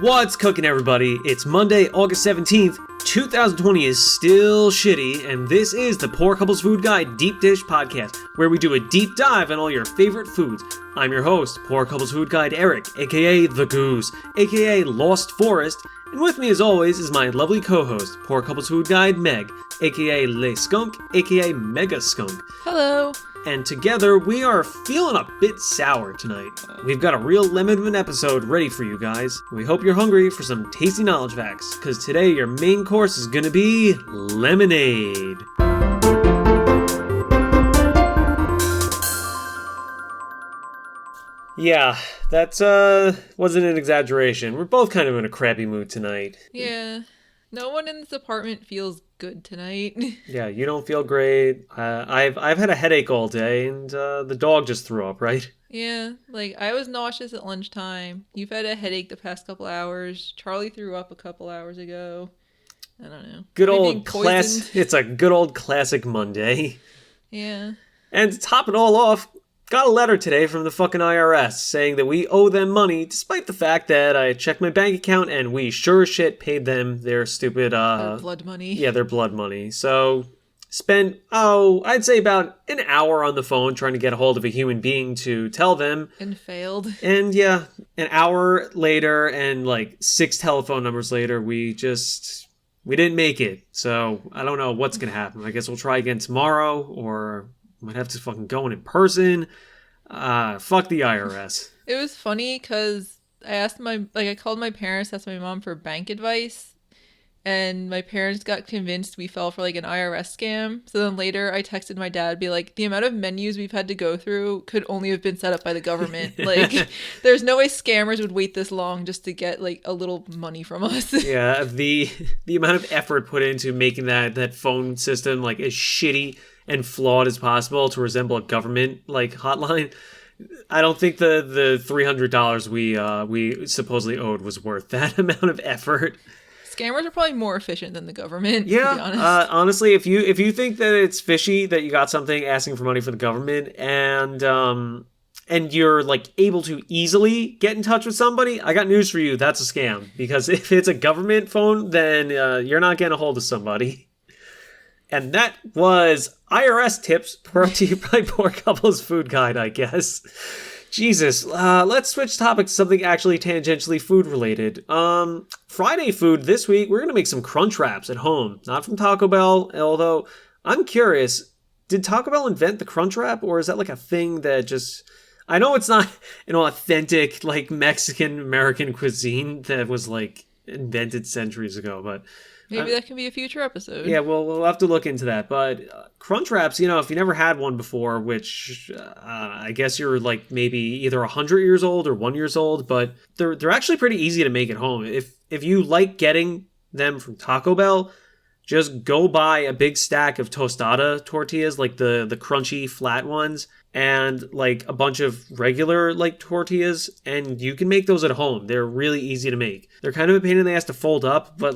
What's cooking, everybody? It's Monday, August 17th. 2020 is still shitty, and this is the Poor Couples Food Guide Deep Dish Podcast, where we do a deep dive on all your favorite foods. I'm your host, Poor Couples Food Guide Erik, aka The Goose, aka Lost Forest, and with me as always is my lovely co-host, Poor Couples Food Guide Meg, aka Le Skunk, aka Mega Skunk. Hello. And together, we are feeling a bit sour tonight. We've got a real lemon of an episode ready for you guys. We hope you're hungry for some tasty knowledge facts, because today your main course is going to be lemonade. Yeah, that wasn't an exaggeration. We're both kind of in a crappy mood tonight. Yeah. No one in this apartment feels good tonight. Yeah, you don't feel great. I've had a headache all day, and the dog just threw up, right? Yeah, I was nauseous at lunchtime. You've had a headache the past couple hours. Charlie threw up a couple hours ago. I don't know. Good old class. It's a good old classic Monday. Yeah. And to top it all off, got a letter today from the fucking IRS saying that we owe them money, despite the fact that I checked my bank account and we sure as shit paid them their stupid, their blood money. Yeah, their blood money. So, spent, I'd say about an hour on the phone trying to get a hold of a human being to tell them. And failed. And yeah, an hour later and 6 telephone numbers later, we didn't make it. So, I don't know what's gonna happen. I guess we'll try again tomorrow, or might have to fucking go in person. Fuck the IRS. It was funny because I called my parents, asked my mom for bank advice, and my parents got convinced we fell for an IRS scam. So then later I texted my dad, be like, the amount of menus we've had to go through could only have been set up by the government. There's no way scammers would wait this long just to get a little money from us. Yeah, the amount of effort put into making that phone system as shitty and flawed as possible to resemble a government hotline. I don't think the $300 we supposedly owed was worth that amount of effort. Scammers are probably more efficient than the government. Yeah, to be honest. Honestly, if you think that it's fishy that you got something asking for money for the government and you're able to easily get in touch with somebody, I got news for you. That's a scam, because if it's a government phone, then you're not getting a hold of somebody. And that was IRS tips brought to you by Poor Couples Food Guide, I guess. Jesus, let's switch topics to something actually tangentially food related. Friday food this week, we're going to make some crunch wraps at home. Not from Taco Bell, although I'm curious, did Taco Bell invent the crunch wrap, or is that a thing that just... I know it's not an authentic Mexican-American cuisine that was invented centuries ago, but... Maybe that can be a future episode. Yeah, we'll have to look into that. But crunch wraps, if you never had one before, which I guess you're maybe either 100 years old or 1 year old, but they're actually pretty easy to make at home. If you like getting them from Taco Bell, just go buy a big stack of tostada tortillas, the crunchy flat ones, and a bunch of regular tortillas, and you can make those at home. They're really easy to make. They're kind of a pain in the ass to fold up, but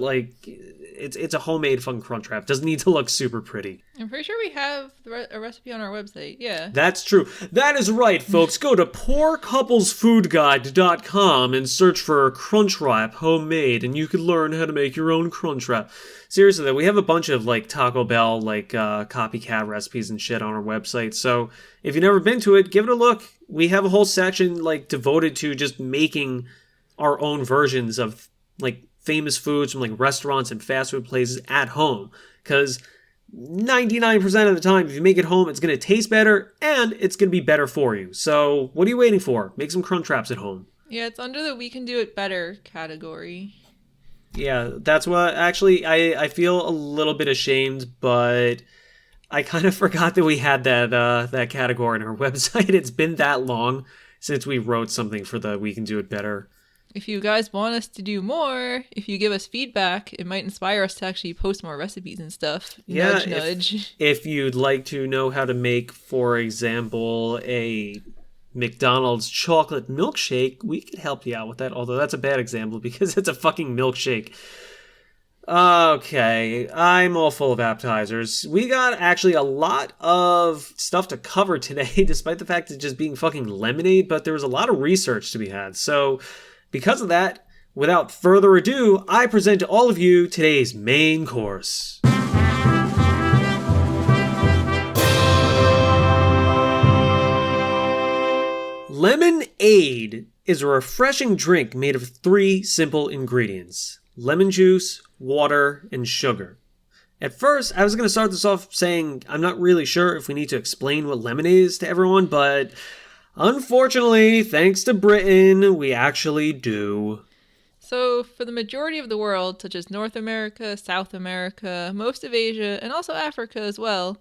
it's a homemade fun crunch wrap. Doesn't need to look super pretty. I'm pretty sure we have a recipe on our website. Yeah. That's true. That is right, folks. Go to poorcouplesfoodguide.com and search for crunch wrap homemade, and you can learn how to make your own crunch wrap. Seriously, though, we have a bunch of Taco Bell copycat recipes and shit on our website. So if you've never been to it, give it a look. We have a whole section devoted to just making our own versions of famous foods from restaurants and fast food places at home, because 99% of the time, if you make it home, it's going to taste better and it's going to be better for you. So what are you waiting for? Make some crunch wraps at home. Yeah, it's under the we can do it better category. Yeah, that's what actually I feel a little bit ashamed, but I kind of forgot that we had that category on our website. It's been that long since we wrote something for the we can do it better. If you guys want us to do more, if you give us feedback, it might inspire us to actually post more recipes and stuff. Yeah, nudge, nudge. If you'd like to know how to make, for example, a McDonald's chocolate milkshake, we could help you out with that. Although that's a bad example because it's a fucking milkshake. Okay, I'm all full of appetizers. We got actually a lot of stuff to cover today, despite the fact of just being fucking lemonade, but there was a lot of research to be had. So because of that, Without further ado, I present to all of you today's main course. Lemonade is a refreshing drink made of 3 simple ingredients: lemon juice, water, and sugar. At first, I was going to start this off saying I'm not really sure if we need to explain what lemonade is to everyone, but unfortunately, thanks to Britain, we actually do. So, for the majority of the world, such as North America, South America, most of Asia, and also Africa as well,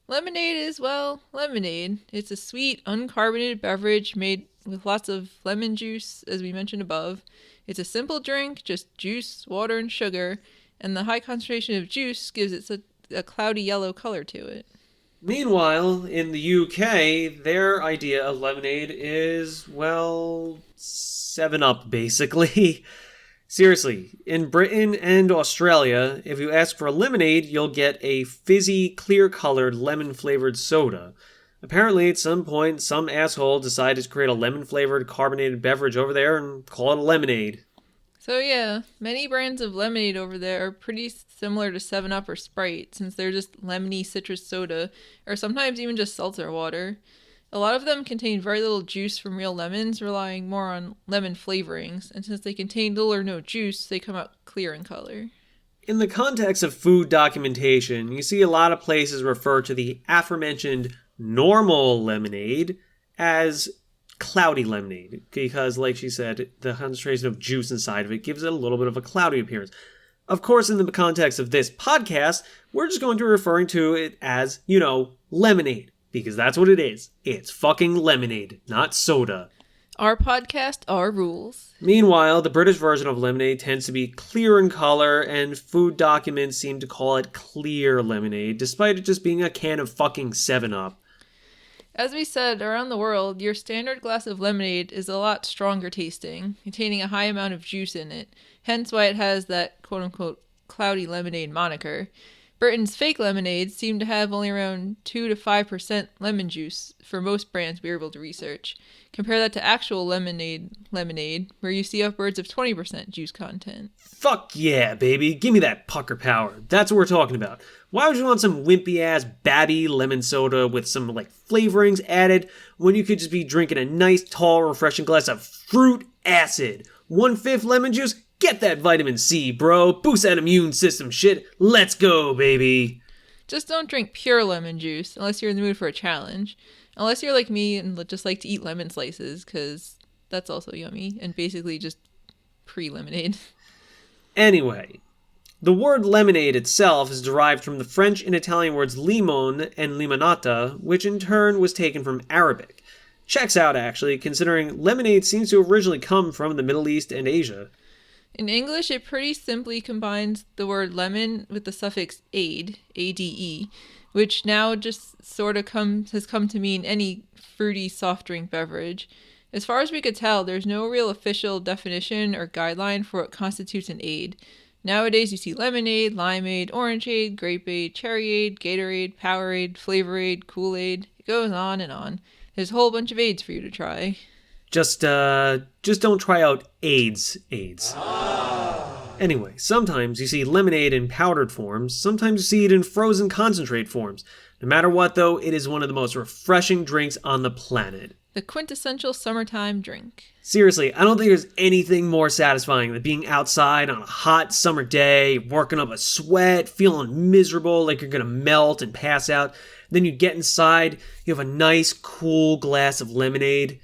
lemonade is, well, lemonade. It's a sweet, uncarbonated beverage made with lots of lemon juice, as we mentioned above. It's a simple drink, just juice, water, and sugar, and the high concentration of juice gives it a cloudy yellow color to it. Meanwhile, in the UK, their idea of lemonade is, well, 7-Up, basically. Seriously, in Britain and Australia, if you ask for a lemonade, you'll get a fizzy, clear-colored, lemon-flavored soda. Apparently, at some point, some asshole decided to create a lemon-flavored carbonated beverage over there and call it a lemonade. So yeah, many brands of lemonade over there are pretty similar to 7-Up or Sprite, since they're just lemony citrus soda, or sometimes even just seltzer water. A lot of them contain very little juice from real lemons, relying more on lemon flavorings, and since they contain little or no juice, they come out clear in color. In the context of food documentation, you see a lot of places refer to the aforementioned normal lemonade as cloudy lemonade, because, like she said, the concentration of juice inside of it gives it a little bit of a cloudy appearance. Of course, in the context of this podcast, we're just going to be referring to it as, lemonade. Because that's what it is. It's fucking lemonade, not soda. Our podcast, our rules. Meanwhile, the British version of lemonade tends to be clear in color, and food documents seem to call it clear lemonade, despite it just being a can of fucking 7-Up. As we said, around the world, your standard glass of lemonade is a lot stronger tasting, containing a high amount of juice in it, hence why it has that quote-unquote cloudy lemonade moniker. Britain's fake lemonades seem to have only around 2 to 5% lemon juice for most brands we were able to research. Compare that to actual lemonade, where you see upwards of 20% juice content. Fuck yeah, baby. Give me that pucker power. That's what we're talking about. Why would you want some wimpy-ass, babby lemon soda with some, flavorings added when you could just be drinking a nice, tall, refreshing glass of fruit acid? 1/5 lemon juice? Get that vitamin C, bro. Boost that immune system shit. Let's go, baby. Just don't drink pure lemon juice unless you're in the mood for a challenge. Unless you're like me and just like to eat lemon slices, because that's also yummy and basically just pre-lemonade. Anyway, the word lemonade itself is derived from the French and Italian words limon and limonata, which in turn was taken from Arabic. Checks out, actually, considering lemonade seems to originally come from the Middle East and Asia. In English, it pretty simply combines the word lemon with the suffix ade, A-D-E, which now just sort of has come to mean any fruity soft drink beverage. As far as we could tell, there's no real official definition or guideline for what constitutes an ade. Nowadays, you see lemonade, limeade, orangeade, grapeade, cherryade, Gatorade, Powerade, Flavorade, Kool-Aid. It goes on and on. There's a whole bunch of aids for you to try. Just don't try out AIDS. Anyway, sometimes you see lemonade in powdered forms, sometimes you see it in frozen concentrate forms. No matter what, though, it is one of the most refreshing drinks on the planet. The quintessential summertime drink. Seriously, I don't think there's anything more satisfying than being outside on a hot summer day, working up a sweat, feeling miserable, like you're gonna melt and pass out. Then you get inside, you have a nice, cool glass of lemonade.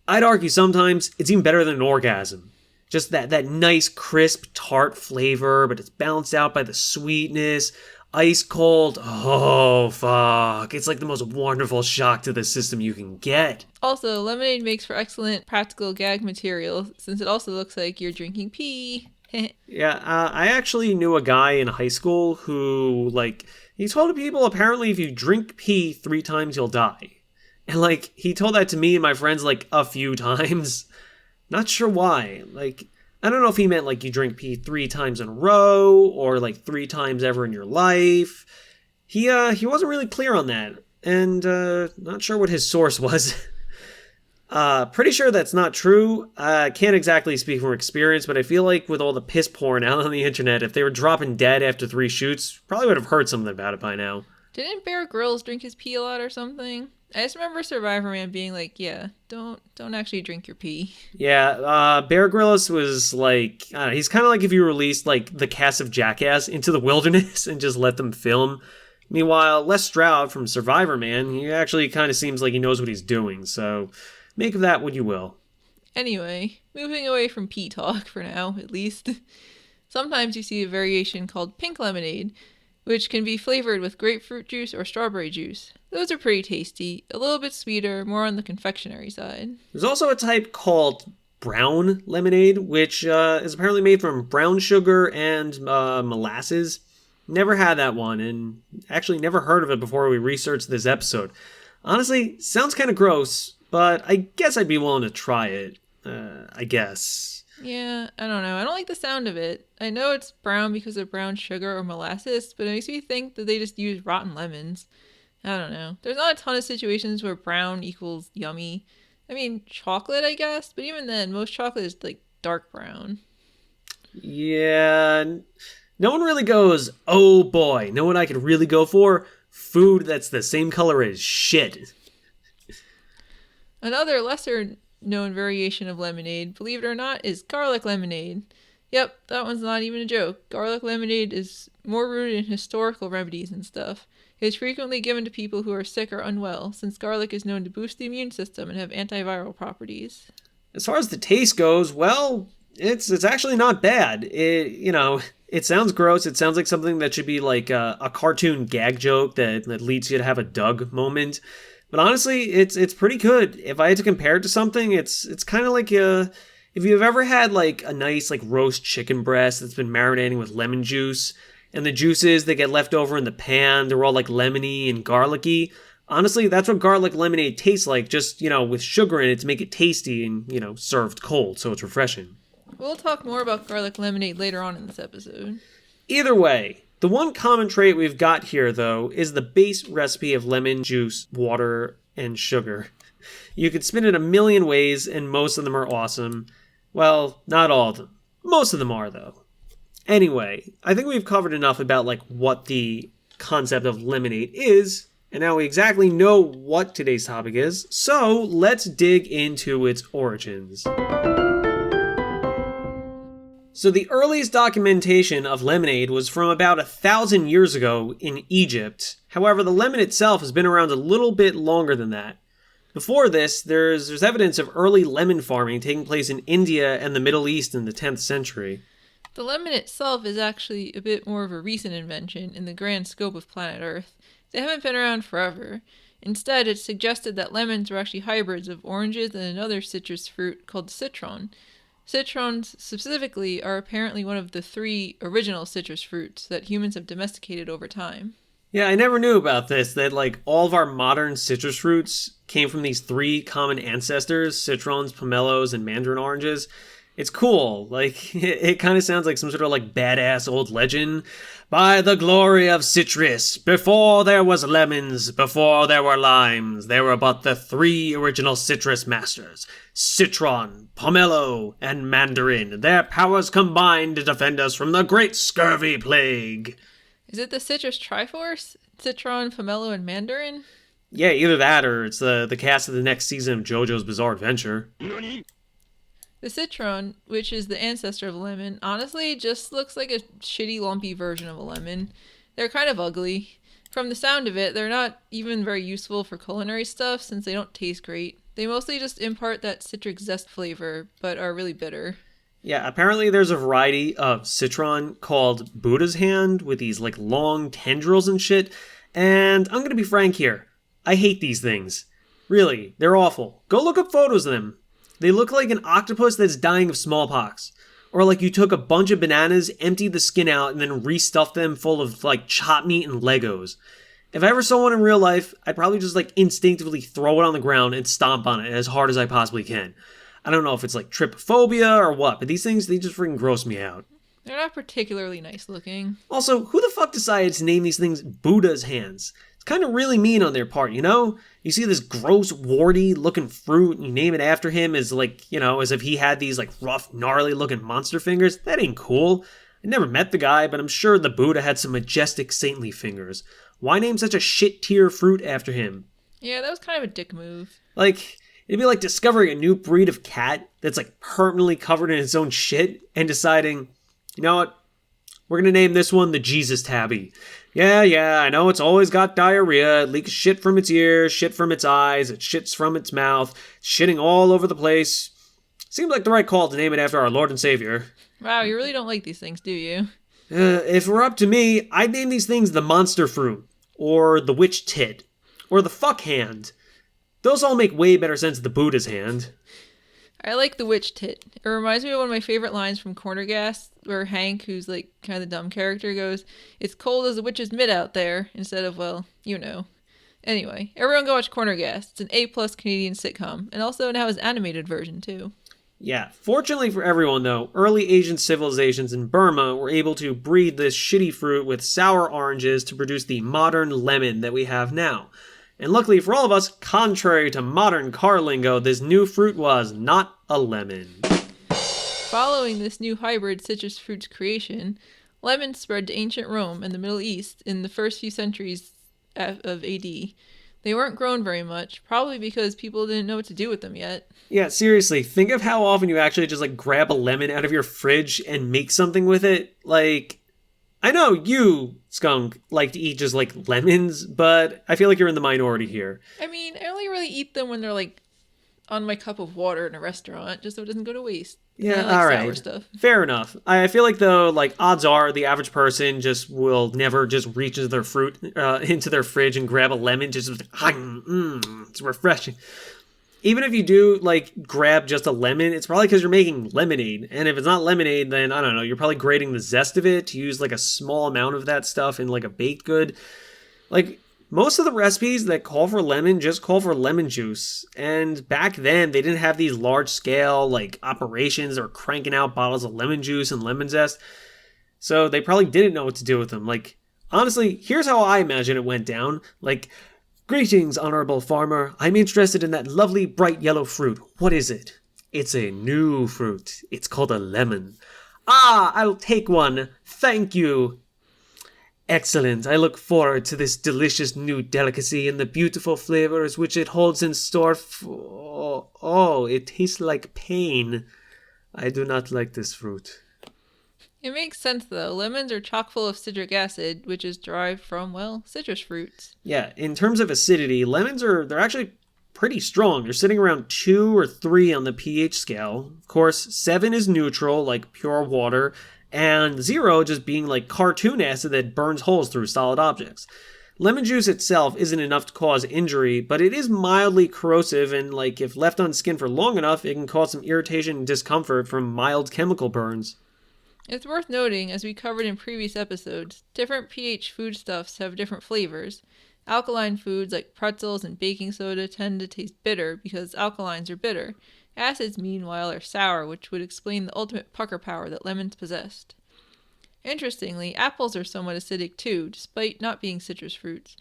I'd argue sometimes it's even better than an orgasm. Just that nice, crisp, tart flavor, but it's balanced out by the sweetness. Ice cold. Oh, fuck. It's like the most wonderful shock to the system you can get. Also, lemonade makes for excellent practical gag material, since it also looks like you're drinking pee. Yeah, I actually knew a guy in high school who, he told people apparently if you drink pee 3 times, you'll die. And, he told that to me and my friends, a few times. Not sure why. I don't know if he meant, you drink pee 3 times in a row, or, 3 times ever in your life. He wasn't really clear on that, and, not sure what his source was. Pretty sure that's not true. I can't exactly speak from experience, but I feel like with all the piss porn out on the internet, if they were dropping dead after 3 shoots, probably would have heard something about it by now. Didn't Bear Grylls drink his pee a lot or something? I just remember Survivor Man being like, yeah, don't actually drink your pee. Yeah, Bear Grylls was like, I don't know, he's kind of like if you released like the cast of Jackass into the wilderness and just let them film. Meanwhile, Les Stroud from Survivor Man, he actually kind of seems like he knows what he's doing, so make of that what you will. Anyway, moving away from pee talk for now, at least. Sometimes you see a variation called pink lemonade, which can be flavored with grapefruit juice or strawberry juice. Those are pretty tasty, a little bit sweeter, more on the confectionery side. There's also a type called brown lemonade, which is apparently made from brown sugar and molasses. Never had that one, and actually never heard of it before we researched this episode. Honestly, sounds kind of gross, but I guess I'd be willing to try it. I guess. Yeah, I don't know. I don't like the sound of it. I know it's brown because of brown sugar or molasses, but it makes me think that they just use rotten lemons. I don't know. There's not a ton of situations where brown equals yummy. I mean, chocolate, I guess, but even then, most chocolate is like dark brown. Yeah, no one really goes, oh boy, know what I could really go for? Food that's the same color as shit. Another lesser known variation of lemonade, believe it or not, is garlic lemonade. Yep, that one's not even a joke. Garlic lemonade is more rooted in historical remedies and stuff. It is frequently given to people who are sick or unwell, since garlic is known to boost the immune system and have antiviral properties. As far as the taste goes, well, it's actually not bad. It sounds gross. It sounds like something that should be like a cartoon gag joke that leads you to have a Doug moment. But honestly, it's pretty good. If I had to compare it to something, it's kind of like if you've ever had like a nice like roast chicken breast that's been marinating with lemon juice, and the juices that get left over in the pan, they're all like lemony and garlicky. Honestly, that's what garlic lemonade tastes like, just, with sugar in it to make it tasty and, served cold, so it's refreshing. We'll talk more about garlic lemonade later on in this episode. Either way, the one common trait we've got here, though, is the base recipe of lemon juice, water, and sugar. You could spin it a million ways, and most of them are awesome. Well, not all of them. Most of them are, though. Anyway, I think we've covered enough about, what the concept of lemonade is, and now we exactly know what today's topic is, so let's dig into its origins. So the earliest documentation of lemonade was from about 1,000 years ago in Egypt. However, the lemon itself has been around a little bit longer than that. Before this, there's evidence of early lemon farming taking place in India and the Middle East in the 10th century. The lemon itself is actually a bit more of a recent invention in the grand scope of planet Earth. They haven't been around forever. Instead, it's suggested that lemons were actually hybrids of oranges and another citrus fruit called citron. Citrons specifically are apparently one of the 3 original citrus fruits that humans have domesticated over time. Yeah, I never knew about this, that all of our modern citrus fruits came from these 3 common ancestors, citrons, pomelos, and mandarin oranges. It's cool. It kind of sounds like some sort of badass old legend. By the glory of citrus, before there was lemons, before there were limes, there were but the 3 original citrus masters, citron, pomelo, and mandarin. Their powers combined to defend us from the great scurvy plague. Is it the citrus triforce? Citron, pomelo, and mandarin? Yeah, either that or it's the cast of the next season of JoJo's Bizarre Adventure. The citron, which is the ancestor of a lemon, honestly just looks like a shitty lumpy version of a lemon. They're kind of ugly. From the sound of it, they're not even very useful for culinary stuff since they don't taste great. They mostly just impart that citric zest flavor, but are really bitter. Yeah, apparently there's a variety of citron called Buddha's hand with these long tendrils and shit. And I'm gonna be frank here. I hate these things. Really, they're awful. Go look up photos of them. They look like an octopus that's dying of smallpox. Or you took a bunch of bananas, emptied the skin out, and then restuffed them full of chopped meat and Legos. If I ever saw one in real life, I'd probably just instinctively throw it on the ground and stomp on it as hard as I possibly can. I don't know if it's trypophobia or what, but these things, they just freaking gross me out. They're not particularly nice looking. Also, who the fuck decided to name these things Buddha's hands? It's kind of really mean on their part, you know? You see this gross, warty looking fruit and you name it after him as like, you know, as if he had these like rough, gnarly looking monster fingers. That ain't cool. I never met the guy, but I'm sure the Buddha had some majestic, saintly fingers. Why name such a shit tier fruit after him? Yeah, that was kind of a dick move. Like, it'd be like discovering a new breed of cat that's like permanently covered in its own shit and deciding, you know what? We're gonna name this one the Jesus Tabby. Yeah, I know it's always got diarrhea. It leaks shit from its ears, shit from its eyes, it shits from its mouth, shitting all over the place. Seems like the right call to name it after our Lord and Savior. Wow, you really don't like these things, do you? If it were up to me, I'd name these things the monster fruit, or the witch tit, or the fuck hand. Those all make way better sense than the Buddha's hand. I like the witch tit. It reminds me of one of my favorite lines from Corner Gas, where Hank, who's like kind of the dumb character, goes, "It's cold as a witch's mitt out there," instead of, well, you know. Anyway, everyone go watch Corner Gas. It's an A+ Canadian sitcom, and also now has animated version too. Yeah, fortunately for everyone though, early Asian civilizations in Burma were able to breed this shitty fruit with sour oranges to produce the modern lemon that we have now. And luckily for all of us, contrary to modern car lingo, this new fruit was not a lemon. Following this new hybrid citrus fruit's creation, lemons spread to ancient Rome and the Middle East in the first few centuries of AD. They weren't grown very much, probably because people didn't know what to do with them yet. Yeah, seriously, think of how often you actually just like grab a lemon out of your fridge and make something with it. Like, I know you, Skunk, like to eat just like lemons, but I feel like you're in the minority here. I mean, I only really eat them when they're like on my cup of water in a restaurant, just so it doesn't go to waste. Yeah, like all sour right. Stuff. Fair enough. I feel like though, like odds are the average person just will never just reach into their fruit, into their fridge and grab a lemon. Just it's refreshing. Even if you do like grab just a lemon, it's probably because you're making lemonade. And if it's not lemonade, then I don't know. You're probably grating the zest of it to use like a small amount of that stuff in like a baked good. Like, most of the recipes that call for lemon just call for lemon juice. And back then, they didn't have these large-scale, like, operations that were cranking out bottles of lemon juice and lemon zest. So they probably didn't know what to do with them. Like, honestly, here's how I imagine it went down. Like, "Greetings, honorable farmer. I'm interested in that lovely bright yellow fruit. What is it?" "It's a new fruit. It's called a lemon." "Ah, I'll take one. Thank you." "Excellent. I look forward to this delicious new delicacy and the beautiful flavors which it holds in store for... Oh, it tastes like pain. I do not like this fruit." It makes sense though. Lemons are chock full of citric acid, which is derived from, well, citrus fruits. Yeah, in terms of acidity, they're actually pretty strong. They're sitting around 2 or 3 on the pH scale. Of course, 7 is neutral, like pure water, and 0 just being like cartoon acid that burns holes through solid objects. Lemon juice itself isn't enough to cause injury, but it is mildly corrosive, and like if left on skin for long enough, it can cause some irritation and discomfort from mild chemical burns. It's worth noting, as we covered in previous episodes, different pH foodstuffs have different flavors. Alkaline foods like pretzels and baking soda tend to taste bitter because alkalines are bitter. Acids, meanwhile, are sour, which would explain the ultimate pucker power that lemons possessed. Interestingly, apples are somewhat acidic too, despite not being citrus fruits.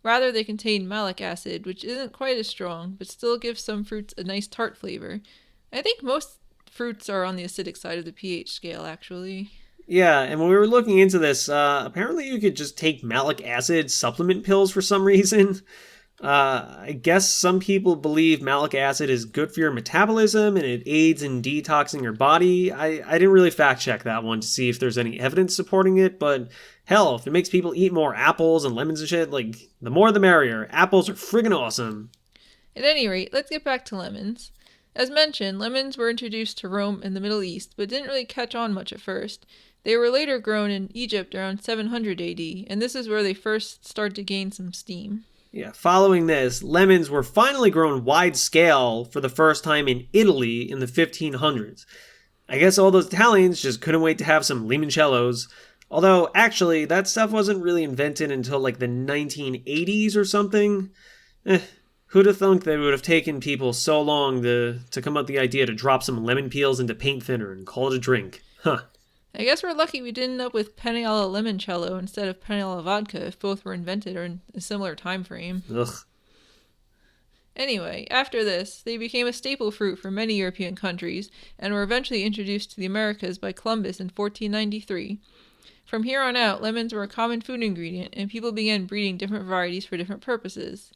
Rather, they contain malic acid, which isn't quite as strong, but still gives some fruits a nice tart flavor. I think most fruits are on the acidic side of the pH scale, actually. Yeah, and when we were looking into this, apparently you could just take malic acid supplement pills for some reason. I guess some people believe malic acid is good for your metabolism and it aids in detoxing your body. I didn't really fact check that one to see if there's any evidence supporting it, but hell, if it makes people eat more apples and lemons and shit, like, the more the merrier. Apples are friggin' awesome. At any rate, let's get back to lemons. As mentioned, lemons were introduced to Rome and the Middle East, but didn't really catch on much at first. They were later grown in Egypt around 700 AD, and this is where they first start to gain some steam. Yeah, following this, lemons were finally grown wide scale for the first time in Italy in the 1500s. I guess all those Italians just couldn't wait to have some limoncellos. Although, actually, that stuff wasn't really invented until like the 1980s or something. Who'd have thunk that it would have taken people so long to come up with the idea to drop some lemon peels into paint thinner and call it a drink? Huh. I guess we're lucky we didn't end up with penne alla limoncello instead of penne alla vodka if both were invented or in a similar time frame. Ugh. Anyway, after this, they became a staple fruit for many European countries and were eventually introduced to the Americas by Columbus in 1493. From here on out, lemons were a common food ingredient, and people began breeding different varieties for different purposes.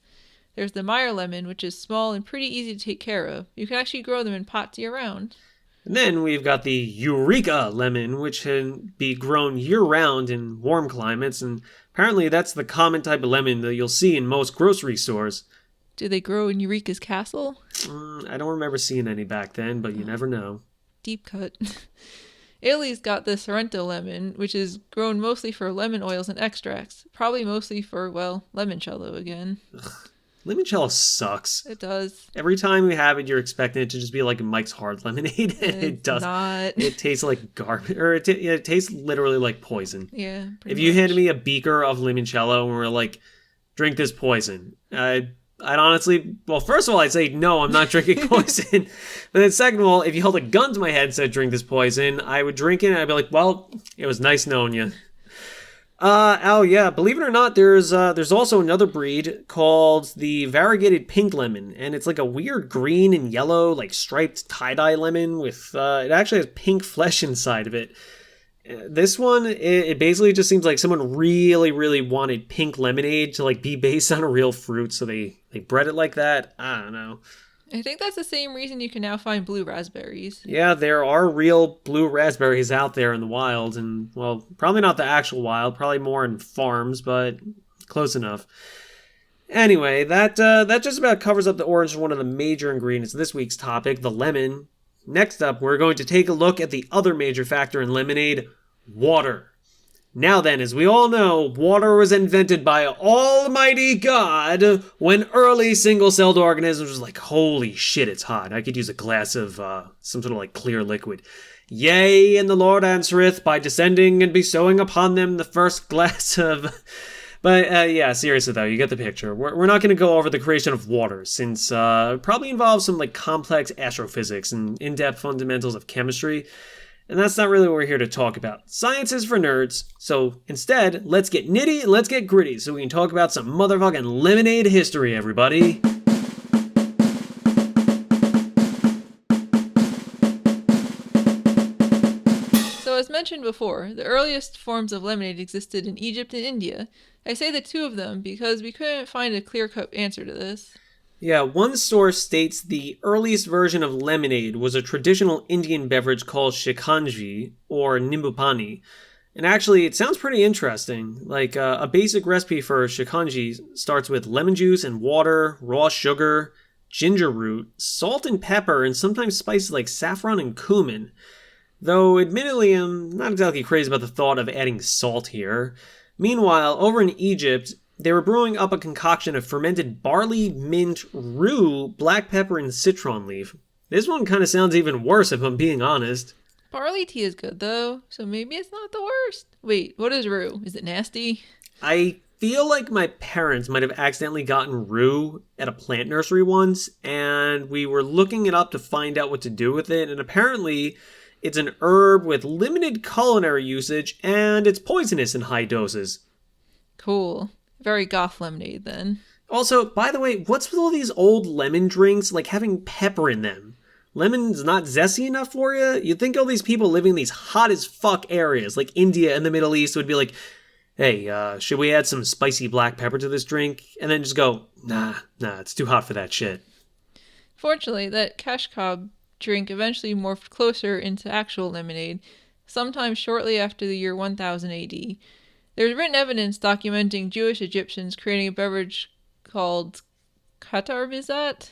There's the Meyer lemon, which is small and pretty easy to take care of. You can actually grow them in pots year-round. And then we've got the Eureka lemon, which can be grown year-round in warm climates, and apparently that's the common type of lemon that you'll see in most grocery stores. Do they grow in Eureka's castle? I don't remember seeing any back then, but you never know. Deep cut. Italy's got the Sorrento lemon, which is grown mostly for lemon oils and extracts. Probably mostly for, well, limoncello again. Ugh. Limoncello sucks. It does. Every time we have it, you're expecting it to just be like Mike's Hard Lemonade, and it doesn't. Not. It tastes like garbage, or it tastes literally like poison. Yeah, If you handed me a beaker of limoncello and were like, drink this poison, I'd honestly, well, first of all, I'd say, no, I'm not drinking poison. But then second of all, if you held a gun to my head and said, drink this poison, I would drink it and I'd be like, well, it was nice knowing you. Oh yeah, believe it or not, there's also another breed called the variegated pink lemon, and it's like a weird green and yellow, like striped tie-dye lemon with, it actually has pink flesh inside of it. This one, it basically just seems like someone really, really wanted pink lemonade to like be based on a real fruit, so they bred it like that. I don't know. I think that's the same reason you can now find blue raspberries. Yeah, there are real blue raspberries out there in the wild, and, well, probably not the actual wild, probably more in farms, but close enough. Anyway, that just about covers up the origin of one of the major ingredients of this week's topic, the lemon. Next up, we're going to take a look at the other major factor in lemonade, water. Now then, as we all know, water was invented by Almighty God when early single-celled organisms was like, holy shit, it's hot. I could use a glass of some sort of like clear liquid. Yea, and the Lord answereth by descending and bestowing upon them the first glass of... But yeah, seriously though, you get the picture. We're not going to go over the creation of water, since it probably involves some like complex astrophysics and in-depth fundamentals of chemistry. And that's not really what we're here to talk about. Science is for nerds, so instead, let's get nitty and let's get gritty so we can talk about some motherfucking lemonade history, everybody. So as mentioned before, the earliest forms of lemonade existed in Egypt and India. I say the two of them because we couldn't find a clear-cut answer to this. Yeah, one source states the earliest version of lemonade was a traditional Indian beverage called shikanji, or nimbupani. And actually, it sounds pretty interesting. Like, a basic recipe for shikanji starts with lemon juice and water, raw sugar, ginger root, salt and pepper, and sometimes spices like saffron and cumin. Though, admittedly, I'm not exactly crazy about the thought of adding salt here. Meanwhile, over in Egypt, they were brewing up a concoction of fermented barley, mint, rue, black pepper, and citron leaf. This one kind of sounds even worse if I'm being honest. Barley tea is good though, so maybe it's not the worst. Wait, what is rue? Is it nasty? I feel like my parents might have accidentally gotten rue at a plant nursery once, and we were looking it up to find out what to do with it, and apparently it's an herb with limited culinary usage, and it's poisonous in high doses. Cool. Very goth lemonade, then. Also, by the way, what's with all these old lemon drinks, like having pepper in them? Lemon's not zesty enough for you? You'd think all these people living in these hot as fuck areas, like India and the Middle East, would be like, hey, should we add some spicy black pepper to this drink? And then just go, nah, it's too hot for that shit. Fortunately, that kashkab drink eventually morphed closer into actual lemonade, sometime shortly after the year 1000 AD. There's written evidence documenting Jewish Egyptians creating a beverage called katarmizat,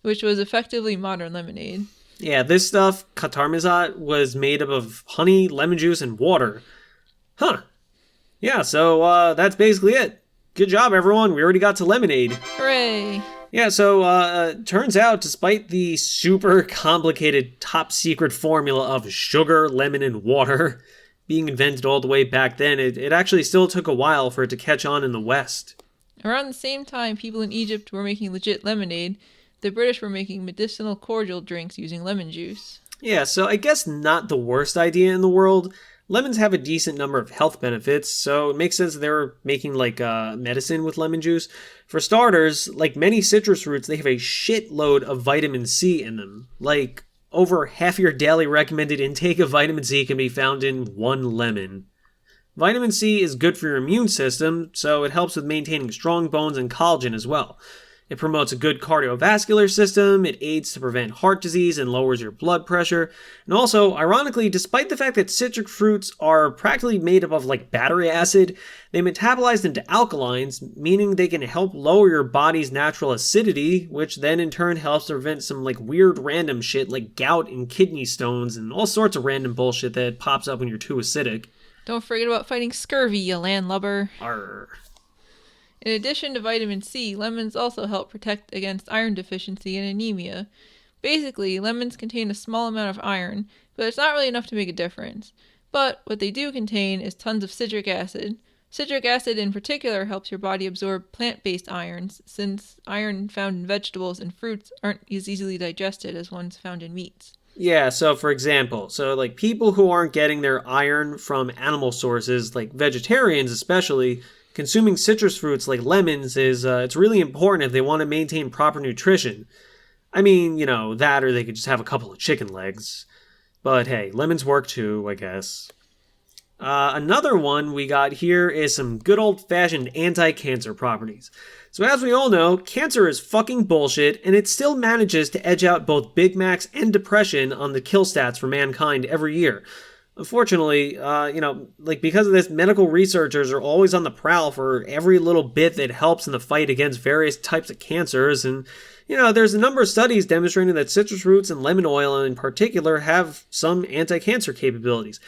which was effectively modern lemonade. Yeah, this stuff, katarmizat, was made up of honey, lemon juice, and water. Huh. Yeah, so that's basically it. Good job, everyone. We already got to lemonade. Hooray! Yeah, so turns out, despite the super complicated top secret formula of sugar, lemon, and water being invented all the way back then, it actually still took a while for it to catch on in the West. Around the same time people in Egypt were making legit lemonade, the British were making medicinal cordial drinks using lemon juice. Yeah, so I guess not the worst idea in the world. Lemons have a decent number of health benefits, so it makes sense that they're making like medicine with lemon juice. For starters, like many citrus fruits, they have a shitload of vitamin C in them. Like over half your daily recommended intake of vitamin C can be found in one lemon. Vitamin C is good for your immune system, so it helps with maintaining strong bones and collagen as well. It promotes a good cardiovascular system, it aids to prevent heart disease and lowers your blood pressure. And also, ironically, despite the fact that citric fruits are practically made up of like battery acid, they metabolize into alkalines, meaning they can help lower your body's natural acidity, which then in turn helps to prevent some like weird random shit like gout and kidney stones and all sorts of random bullshit that pops up when you're too acidic. Don't forget about fighting scurvy, you landlubber. Arr. In addition to vitamin C, lemons also help protect against iron deficiency and anemia. Basically, lemons contain a small amount of iron, but it's not really enough to make a difference. But what they do contain is tons of citric acid. Citric acid in particular helps your body absorb plant-based irons, since iron found in vegetables and fruits aren't as easily digested as ones found in meats. Yeah, so for example, like people who aren't getting their iron from animal sources, like vegetarians especially, consuming citrus fruits like lemons is it's really important if they want to maintain proper nutrition. I mean, that or they could just have a couple of chicken legs. But hey, lemons work too, I guess. Another one we got here is some good old-fashioned anti-cancer properties. So as we all know, cancer is fucking bullshit, and it still manages to edge out both Big Macs and depression on the kill stats for mankind every year. Unfortunately, because of this, medical researchers are always on the prowl for every little bit that helps in the fight against various types of cancers. And, there's a number of studies demonstrating that citrus fruits and lemon oil in particular have some anti-cancer capabilities.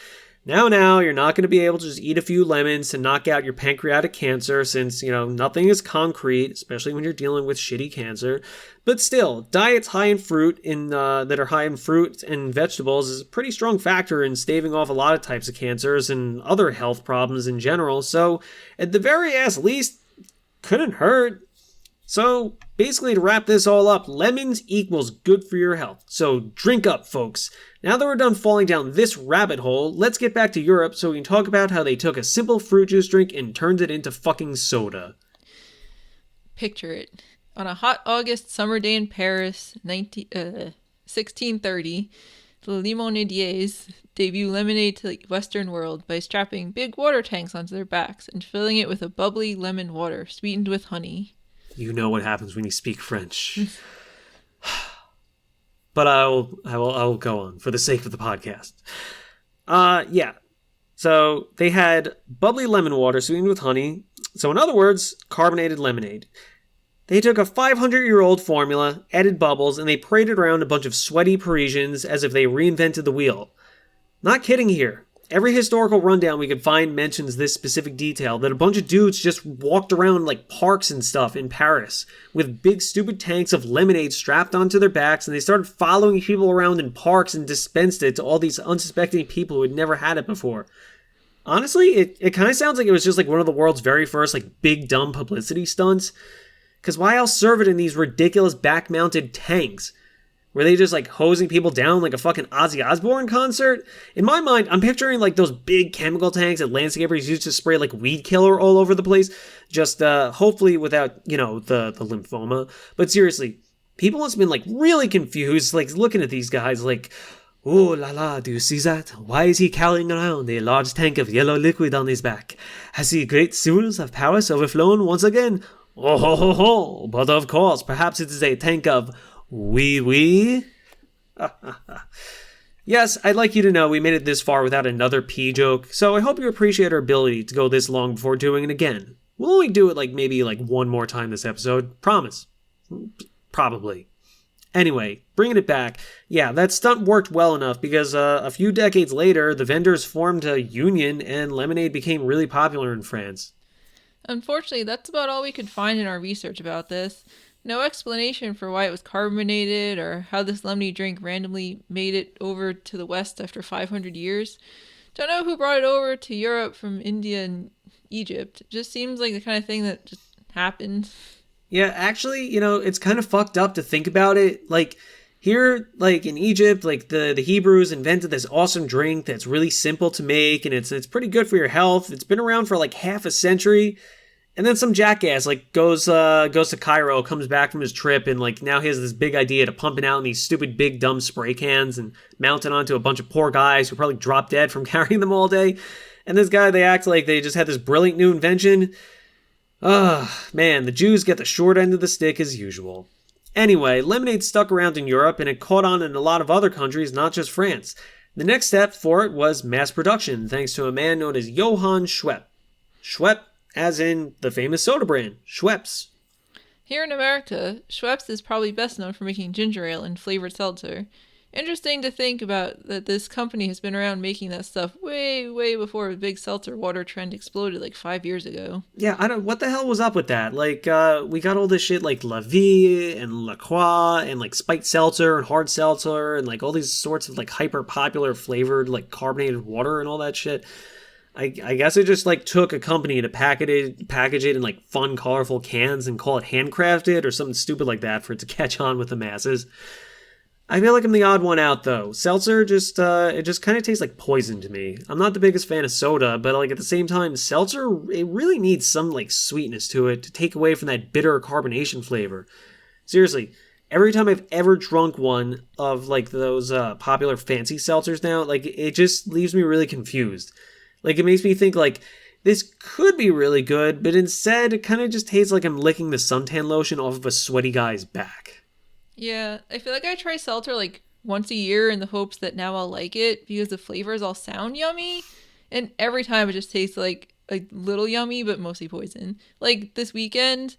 Now, you're not going to be able to just eat a few lemons to knock out your pancreatic cancer since, nothing is concrete, especially when you're dealing with shitty cancer. But still, diets high in fruit that are high in fruit and vegetables is a pretty strong factor in staving off a lot of types of cancers and other health problems in general. So, at the very least, couldn't hurt. So, basically to wrap this all up, lemons equals good for your health. So, drink up, folks. Now that we're done falling down this rabbit hole, let's get back to Europe so we can talk about how they took a simple fruit juice drink and turned it into fucking soda. Picture it. On a hot August summer day in Paris, 1630, the Limonadiers debut lemonade to the Western world by strapping big water tanks onto their backs and filling it with a bubbly lemon water sweetened with honey. You know what happens when you speak French. But I will go on for the sake of the podcast. So they had bubbly lemon water sweetened with honey. So in other words, carbonated lemonade. They took a 500-year-old formula, added bubbles, and they paraded around a bunch of sweaty Parisians as if they reinvented the wheel. Not kidding here. Every historical rundown we could find mentions this specific detail, that a bunch of dudes just walked around like parks and stuff in Paris with big stupid tanks of lemonade strapped onto their backs, and they started following people around in parks and dispensed it to all these unsuspecting people who had never had it before. Honestly, it kind of sounds like it was just like one of the world's very first like big dumb publicity stunts. Because why else serve it in these ridiculous back-mounted tanks? Were they just like hosing people down like a fucking Ozzy Osbourne concert? In my mind, I'm picturing like those big chemical tanks that landscapers used to spray like weed killer all over the place. Just hopefully without, the lymphoma. But seriously, people must have been like really confused, like looking at these guys like, oh la la, do you see that? Why is he carrying around a large tank of yellow liquid on his back? Has the great sewers of Paris overflown once again? Oh ho ho ho, but of course, perhaps it is a tank of wee. Yes, I'd like you to know we made it this far without another pee joke, so I hope you appreciate our ability to go this long before doing it again. We'll only do it maybe one more time this episode, promise. Probably. Anyway, bringing it back, yeah, that stunt worked well enough because a few decades later, the vendors formed a union and lemonade became really popular in France. Unfortunately, that's about all we could find in our research about this. No explanation for why it was carbonated or how this lemony drink randomly made it over to the West after 500 years. Don't know who brought it over to Europe from India and Egypt. It just seems like the kind of thing that just happened. Yeah, actually, it's kind of fucked up to think about it. Here, like in Egypt, like the Hebrews invented this awesome drink that's really simple to make, and it's pretty good for your health. It's been around for like half a century. And then some jackass like goes to Cairo, comes back from his trip, and like now he has this big idea to pump it out in these stupid big dumb spray cans and mount it onto a bunch of poor guys who probably drop dead from carrying them all day. And this guy, they act like they just had this brilliant new invention. Man, the Jews get the short end of the stick as usual. Anyway, lemonade stuck around in Europe, and it caught on in a lot of other countries, not just France. The next step for it was mass production, thanks to a man known as Johann Schwepp. Schwepp, as in the famous soda brand, Schweppes. Here in America, Schweppes is probably best known for making ginger ale and flavored seltzer. Interesting to think about that this company has been around making that stuff way, way before the big seltzer water trend exploded like 5 years ago. Yeah, what the hell was up with that? Like, we got all this shit like La Vie and La Croix and like spiked seltzer and hard seltzer and like all these sorts of like hyper popular flavored like carbonated water and all that shit. I guess it just like took a company to package it in like fun, colorful cans and call it handcrafted or something stupid like that for it to catch on with the masses. I feel like I'm the odd one out though. Seltzer just it just kind of tastes like poison to me. I'm not the biggest fan of soda, but like at the same time, seltzer it really needs some like sweetness to it to take away from that bitter carbonation flavor. Seriously, every time I've ever drunk one of like those popular fancy seltzers now, like it just leaves me really confused. Like it makes me think like this could be really good, but instead it kind of just tastes like I'm licking the suntan lotion off of a sweaty guy's back. Yeah, I feel like I try seltzer like once a year in the hopes that now I'll like it because the flavors all sound yummy. And every time it just tastes like a little yummy, but mostly poison. Like this weekend,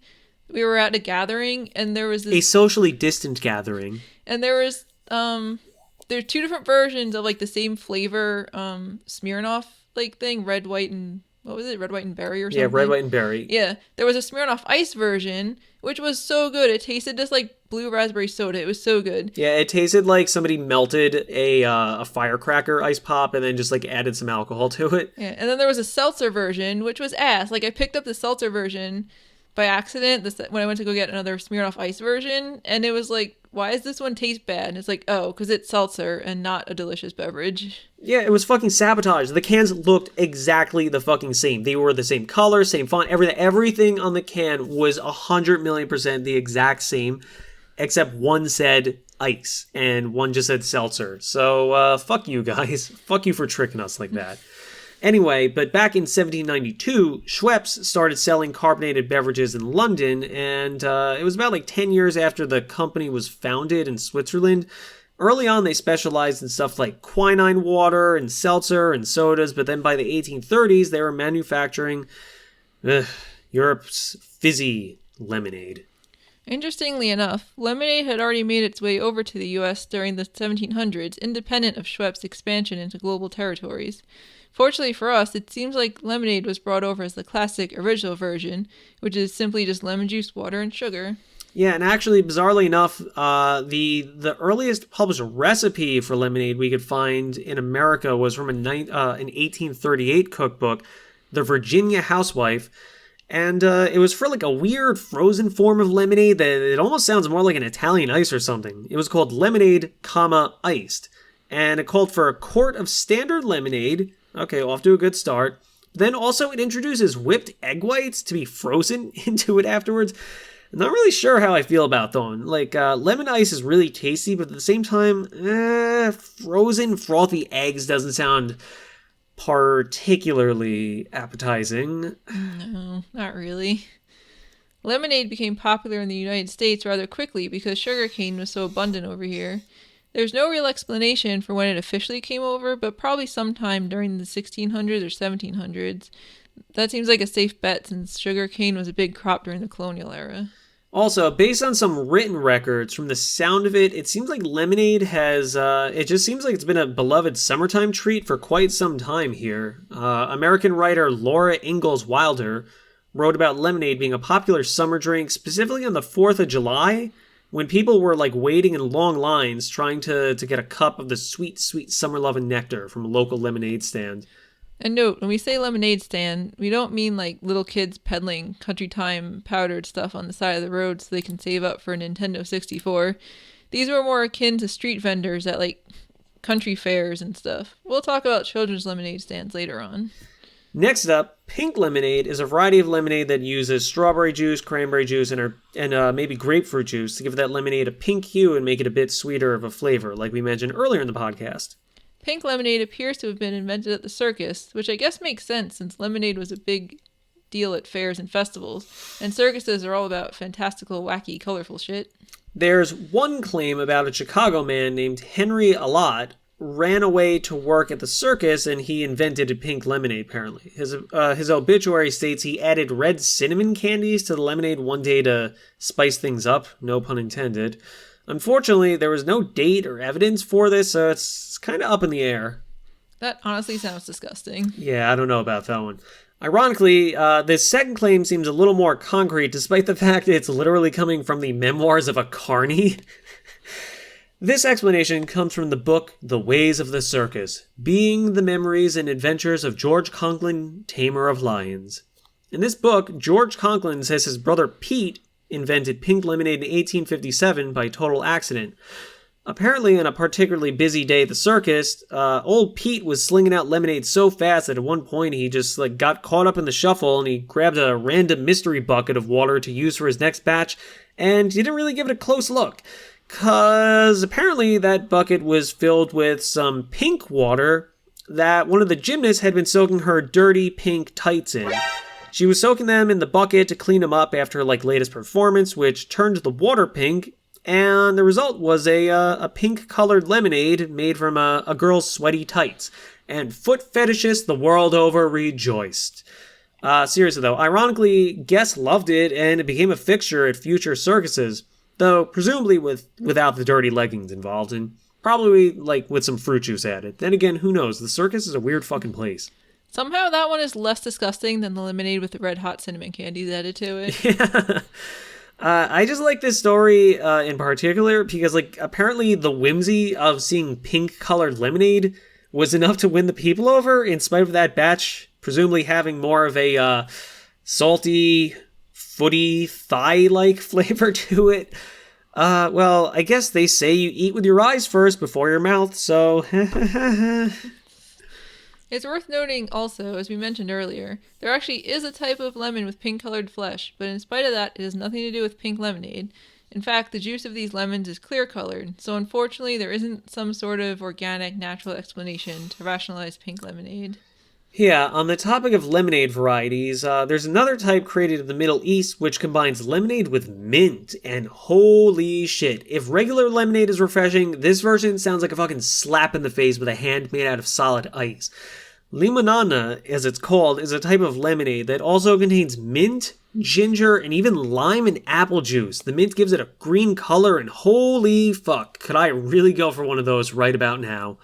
we were at a gathering and there was this... A socially distant gathering. And there was, there are two different versions of like the same flavor Smirnoff like thing, red, white, and... What was it? Red, white, and berry or something? Yeah, red, white, and berry. Yeah. There was a Smirnoff Ice version, which was so good. It tasted just like blue raspberry soda. It was so good. Yeah, it tasted like somebody melted a firecracker ice pop and then just like added some alcohol to it. Yeah. And then there was a seltzer version, which was ass. Like I picked up the seltzer version by accident when I went to go get another Smirnoff Ice version. And it was like, why does this one taste bad? And it's like, oh, because it's seltzer and not a delicious beverage. Yeah, it was fucking sabotage. The cans looked exactly the fucking same. They were the same color, same font, everything. Everything on the can was 100,000,000% the exact same, except one said ice and one just said seltzer. So, fuck you guys. Fuck you for tricking us like that. Anyway, but back in 1792, Schweppes started selling carbonated beverages in London, and it was about like 10 years after the company was founded in Switzerland. Early on, they specialized in stuff like quinine water and seltzer and sodas, but then by the 1830s, they were manufacturing Europe's fizzy lemonade. Interestingly enough, lemonade had already made its way over to the U.S. during the 1700s, independent of Schweppes' expansion into global territories. Fortunately for us, it seems like lemonade was brought over as the classic original version, which is simply just lemon juice, water, and sugar. Yeah, and actually, bizarrely enough, the earliest published recipe for lemonade we could find in America was from an 1838 cookbook, The Virginia Housewife, and it was for like a weird frozen form of lemonade that it almost sounds more like an Italian ice or something. It was called lemonade, iced, and it called for a quart of standard lemonade. Okay, off to a good start. Then also it introduces whipped egg whites to be frozen into it afterwards. I'm not really sure how I feel about them. Like, lemon ice is really tasty, but at the same time, frozen frothy eggs doesn't sound particularly appetizing. No, not really. Lemonade became popular in the United States rather quickly because sugarcane was so abundant over here. There's no real explanation for when it officially came over, but probably sometime during the 1600s or 1700s. That seems like a safe bet since sugarcane was a big crop during the colonial era. Also, based on some written records, from the sound of it, it seems like lemonade has, it just seems like it's been a beloved summertime treat for quite some time here. American writer Laura Ingalls Wilder wrote about lemonade being a popular summer drink, specifically on the 4th of July, when people were like waiting in long lines trying to get a cup of the sweet, sweet summer love and nectar from a local lemonade stand. And note, when we say lemonade stand, we don't mean like little kids peddling country time powdered stuff on the side of the road so they can save up for a Nintendo 64. These were more akin to street vendors at like country fairs and stuff. We'll talk about children's lemonade stands later on. Next up, pink lemonade is a variety of lemonade that uses strawberry juice, cranberry juice, and maybe grapefruit juice to give that lemonade a pink hue and make it a bit sweeter of a flavor, like we mentioned earlier in the podcast. Pink lemonade appears to have been invented at the circus, which I guess makes sense since lemonade was a big deal at fairs and festivals, and circuses are all about fantastical, wacky, colorful shit. There's one claim about a Chicago man named Henry Allott ran away to work at the circus and he invented a pink lemonade, apparently. His obituary states he added red cinnamon candies to the lemonade one day to spice things up, no pun intended. Unfortunately, there was no date or evidence for this, so it's kind of up in the air. That honestly sounds disgusting. Yeah, I don't know about that one. Ironically, this second claim seems a little more concrete, despite the fact that it's literally coming from the memoirs of a carny. This explanation comes from the book The Ways of the Circus, being the memories and adventures of George Conklin, Tamer of Lions. In this book, George Conklin says his brother Pete invented pink lemonade in 1857 by total accident. Apparently, on a particularly busy day at the circus, old Pete was slinging out lemonade so fast that at one point he just got caught up in the shuffle and he grabbed a random mystery bucket of water to use for his next batch, and he didn't really give it a close look. Cause apparently that bucket was filled with some pink water that one of the gymnasts had been soaking her dirty pink tights in. She was soaking them in the bucket to clean them up after her latest performance, which turned the water pink, and the result was a pink-colored lemonade made from a girl's sweaty tights. And foot fetishists the world over rejoiced. Seriously though, ironically, guests loved it, and it became a fixture at future circuses, though presumably without the dirty leggings involved, and probably with some fruit juice added. Then again, who knows? The circus is a weird fucking place. Somehow that one is less disgusting than the lemonade with the red hot cinnamon candies added to it. Yeah. I just like this story in particular because, apparently the whimsy of seeing pink-colored lemonade was enough to win the people over, in spite of that batch presumably having more of a salty, footy, thigh-like flavor to it. Well, I guess they say you eat with your eyes first before your mouth, so... It's worth noting also, as we mentioned earlier, there actually is a type of lemon with pink-colored flesh, but in spite of that, it has nothing to do with pink lemonade. In fact, the juice of these lemons is clear-colored, so unfortunately there isn't some sort of organic, natural explanation to rationalize pink lemonade. Yeah, on the topic of lemonade varieties, there's another type created in the Middle East which combines lemonade with mint, and holy shit, if regular lemonade is refreshing, this version sounds like a fucking slap in the face with a hand made out of solid ice. Limonana, as it's called, is a type of lemonade that also contains mint, ginger, and even lime and apple juice. The mint gives it a green color, and holy fuck, could I really go for one of those right about now.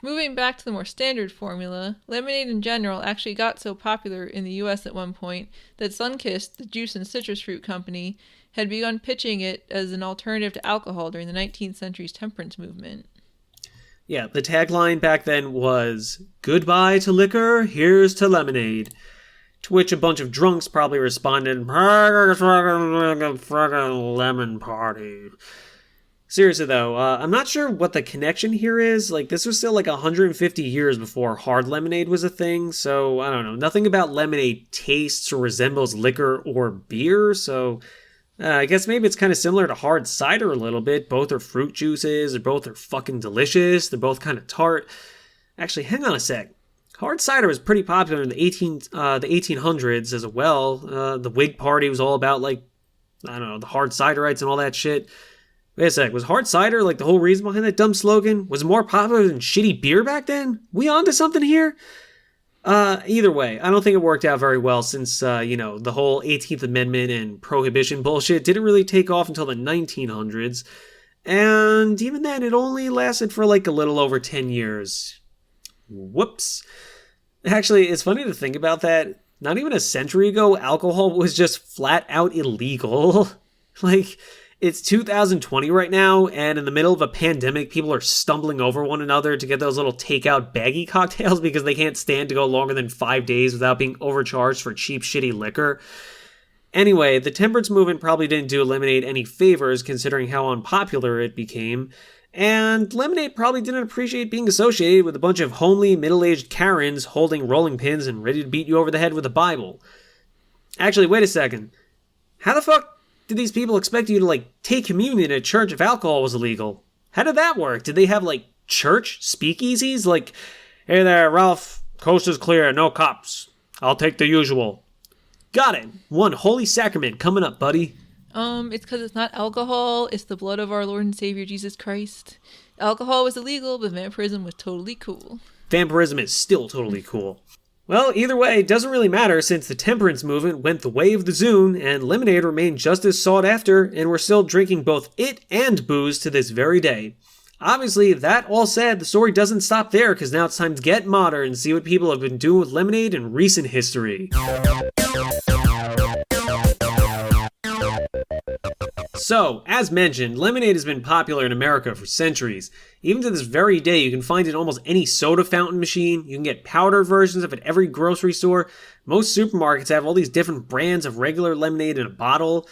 Moving back to the more standard formula, lemonade in general actually got so popular in the US at one point that Sunkist, the juice and citrus fruit company, had begun pitching it as an alternative to alcohol during the 19th century's temperance movement. Yeah, the tagline back then was, "Goodbye to liquor, here's to lemonade." To which a bunch of drunks probably responded, "Lemon party." Seriously though, I'm not sure what the connection here is. This was still 150 years before hard lemonade was a thing, so I don't know. Nothing about lemonade tastes or resembles liquor or beer, so I guess maybe it's kind of similar to hard cider a little bit. Both are fruit juices, or both are fucking delicious, they're both kind of tart. Actually, hang on a sec. Hard cider was pretty popular in the 1800s as well. The Whig Party was all about, the hard ciderites and all that shit. Wait a sec, was hard cider the whole reason behind that dumb slogan? Was it more popular than shitty beer back then? We onto something here? Either way, I don't think it worked out very well since, the whole 18th Amendment and prohibition bullshit didn't really take off until the 1900s. And even then, it only lasted for a little over 10 years. Whoops. Actually, it's funny to think about that. Not even a century ago, alcohol was just flat out illegal. it's 2020 right now, and in the middle of a pandemic, people are stumbling over one another to get those little takeout baggy cocktails because they can't stand to go longer than 5 days without being overcharged for cheap, shitty liquor. Anyway, the temperance movement probably didn't do lemonade any favors considering how unpopular it became, and lemonade probably didn't appreciate being associated with a bunch of homely, middle-aged Karens holding rolling pins and ready to beat you over the head with a Bible. Actually, wait a second. How the fuck did these people expect you to, take communion at church if alcohol was illegal? How did that work? Did they have, church speakeasies? Hey there, Ralph. Coast is clear, no cops. I'll take the usual. Got it. One holy sacrament coming up, buddy. It's because it's not alcohol. It's the blood of our Lord and Savior Jesus Christ. Alcohol was illegal, but vampirism was totally cool. Vampirism is still totally cool. Well, either way, it doesn't really matter since the temperance movement went the way of the Zune, and lemonade remained just as sought after, and we're still drinking both it and booze to this very day. Obviously, that all said, the story doesn't stop there, because now it's time to get modern and see what people have been doing with lemonade in recent history. So, as mentioned, lemonade has been popular in America for centuries. Even to this very day, you can find it in almost any soda fountain machine. You can get powder versions of it at every grocery store. Most supermarkets have all these different brands of regular lemonade in a bottle.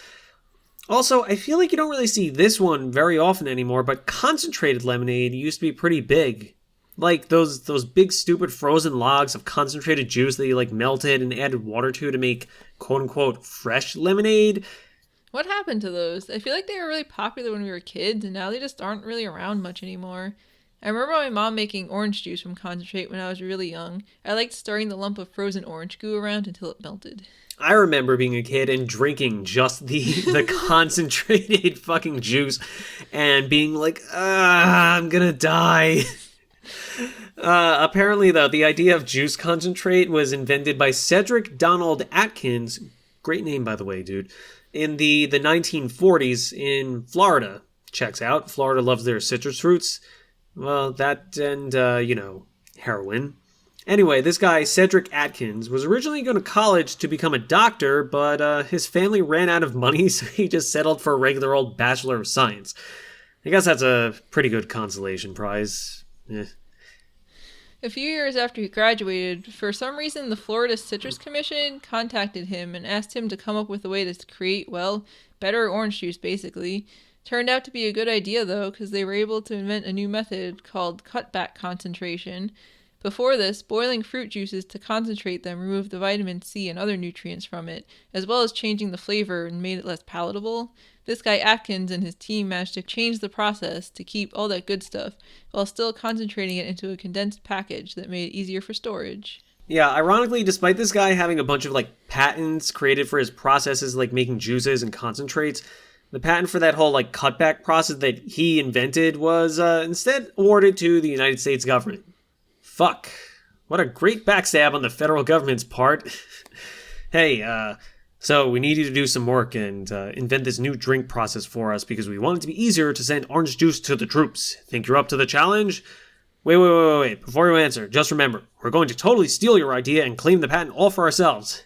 Also, I feel like you don't really see this one very often anymore, but concentrated lemonade used to be pretty big. Like those big stupid frozen logs of concentrated juice that you melted and added water to make quote-unquote fresh lemonade. What happened to those? I feel like they were really popular when we were kids, and now they just aren't really around much anymore. I remember my mom making orange juice from concentrate when I was really young. I liked stirring the lump of frozen orange goo around until it melted. I remember being a kid and drinking just the concentrated fucking juice and being like, I'm gonna die. Apparently, though, the idea of juice concentrate was invented by Cedric Donald Atkins. Great name, by the way, dude. In the 1940s in Florida. Checks out. Florida loves their citrus fruits. Well, that and, heroin. Anyway, this guy, Cedric Atkins, was originally going to college to become a doctor, but his family ran out of money, so he just settled for a regular old Bachelor of Science. I guess that's a pretty good consolation prize. A few years after he graduated, for some reason the Florida Citrus Commission contacted him and asked him to come up with a way to create, better orange juice, basically. Turned out to be a good idea, though, because they were able to invent a new method called cutback concentration. Before this, boiling fruit juices to concentrate them removed the vitamin C and other nutrients from it, as well as changing the flavor and made it less palatable. This guy Atkins and his team managed to change the process to keep all that good stuff, while still concentrating it into a condensed package that made it easier for storage. Yeah, ironically, despite this guy having a bunch of patents created for his processes making juices and concentrates, the patent for that whole cutback process that he invented was instead awarded to the United States government. Fuck. What a great backstab on the federal government's part. Hey, so we need you to do some work and invent this new drink process for us because we want it to be easier to send orange juice to the troops. Think you're up to the challenge? Wait. Before you answer, just remember, we're going to totally steal your idea and claim the patent all for ourselves.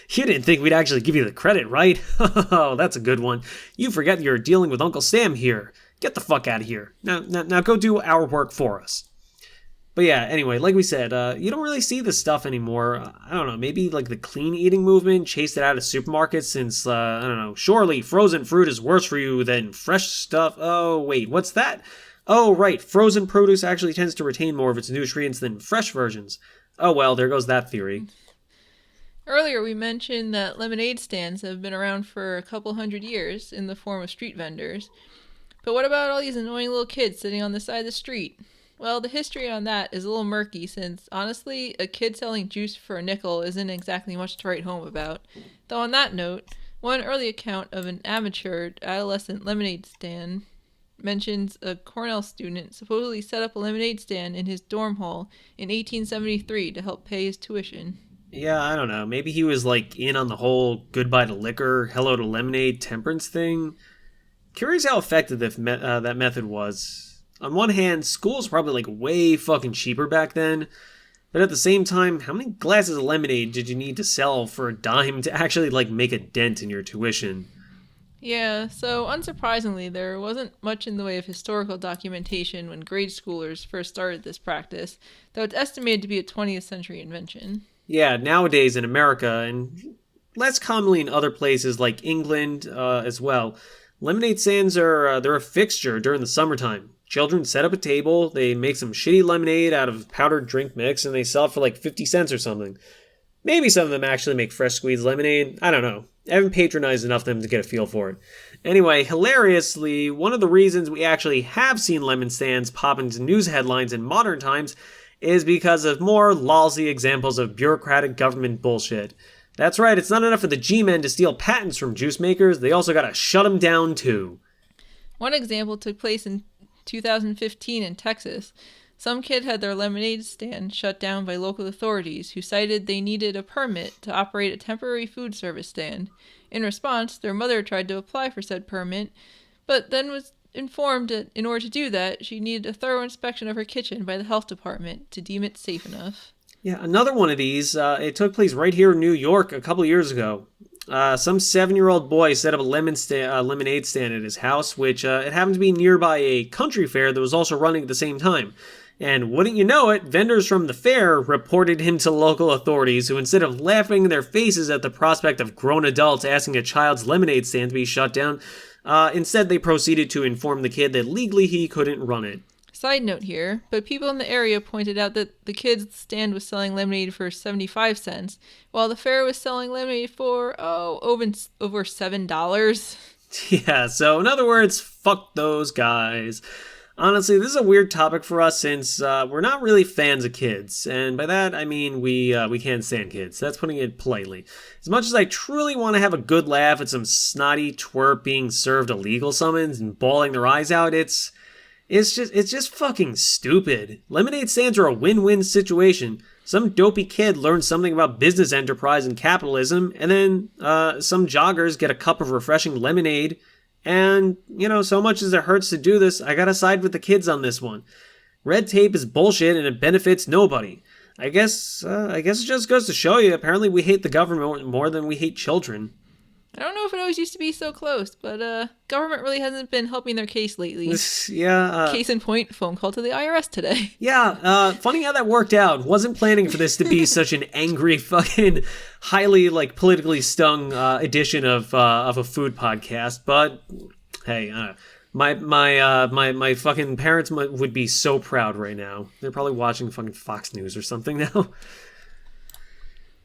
You didn't think we'd actually give you the credit, right? Oh, that's a good one. You forget you're dealing with Uncle Sam here. Get the fuck out of here. Now go do our work for us. But yeah, anyway, like we said, you don't really see this stuff anymore. I don't know, maybe the clean eating movement chased it out of supermarkets since, surely frozen fruit is worse for you than fresh stuff. Oh, wait, what's that? Oh, right, frozen produce actually tends to retain more of its nutrients than fresh versions. Oh well, there goes that theory. Earlier we mentioned that lemonade stands have been around for a couple hundred years in the form of street vendors. But what about all these annoying little kids sitting on the side of the street? Well, the history on that is a little murky since, honestly, a kid selling juice for a nickel isn't exactly much to write home about. Though on that note, one early account of an amateur adolescent lemonade stand mentions a Cornell student supposedly set up a lemonade stand in his dorm hall in 1873 to help pay his tuition. Yeah, I don't know. Maybe he was in on the whole goodbye to liquor, hello to lemonade temperance thing. Curious how effective that method was. On one hand, school's probably way fucking cheaper back then, but at the same time, how many glasses of lemonade did you need to sell for a dime to actually make a dent in your tuition? Yeah, so unsurprisingly, there wasn't much in the way of historical documentation when grade schoolers first started this practice, though it's estimated to be a 20th century invention. Yeah, nowadays in America, and less commonly in other places like England as well, lemonade stands are they're a fixture during the summertime. Children set up a table, they make some shitty lemonade out of powdered drink mix, and they sell it for like 50 cents or something. Maybe some of them actually make fresh squeezed lemonade. I don't know. I haven't patronized enough of them to get a feel for it. Anyway, hilariously, one of the reasons we actually have seen lemon stands pop into news headlines in modern times is because of more lousy examples of bureaucratic government bullshit. That's right, it's not enough for the G-men to steal patents from juice makers, they also gotta shut them down too. One example took place in 2015 in Texas. Some kid had their lemonade stand shut down by local authorities who cited they needed a permit to operate a temporary food service stand. In response, their mother tried to apply for said permit, but then was informed that in order to do that, she needed a thorough inspection of her kitchen by the health department to deem it safe enough. Yeah, another one of these, it took place right here in New York a couple years ago. Some 7-year-old boy set up a lemonade stand at his house, which it happened to be nearby a country fair that was also running at the same time. And wouldn't you know it, vendors from the fair reported him to local authorities who, instead of laughing in their faces at the prospect of grown adults asking a child's lemonade stand to be shut down, instead they proceeded to inform the kid that legally he couldn't run it. Side note here, but people in the area pointed out that the kid's stand was selling lemonade for 75 cents, while the fair was selling lemonade for, over $7. Yeah, so in other words, fuck those guys. Honestly, this is a weird topic for us since we're not really fans of kids. And by that, I mean we can't stand kids. That's putting it politely. As much as I truly want to have a good laugh at some snotty twerp being served illegal summons and bawling their eyes out, it's just fucking stupid. Lemonade stands are a win-win situation. Some dopey kid learns something about business enterprise and capitalism, and then some joggers get a cup of refreshing lemonade. And, so much as it hurts to do this, I gotta side with the kids on this one. Red tape is bullshit and it benefits nobody. I guess it just goes to show you, apparently we hate the government more than we hate children. I don't know if it always used to be so close, but government really hasn't been helping their case lately. Yeah. Case in point, phone call to the IRS today. Yeah, funny how that worked out. Wasn't planning for this to be such an angry, fucking, highly, politically stung edition of a food podcast, but hey, my fucking parents would be so proud right now. They're probably watching fucking Fox News or something now.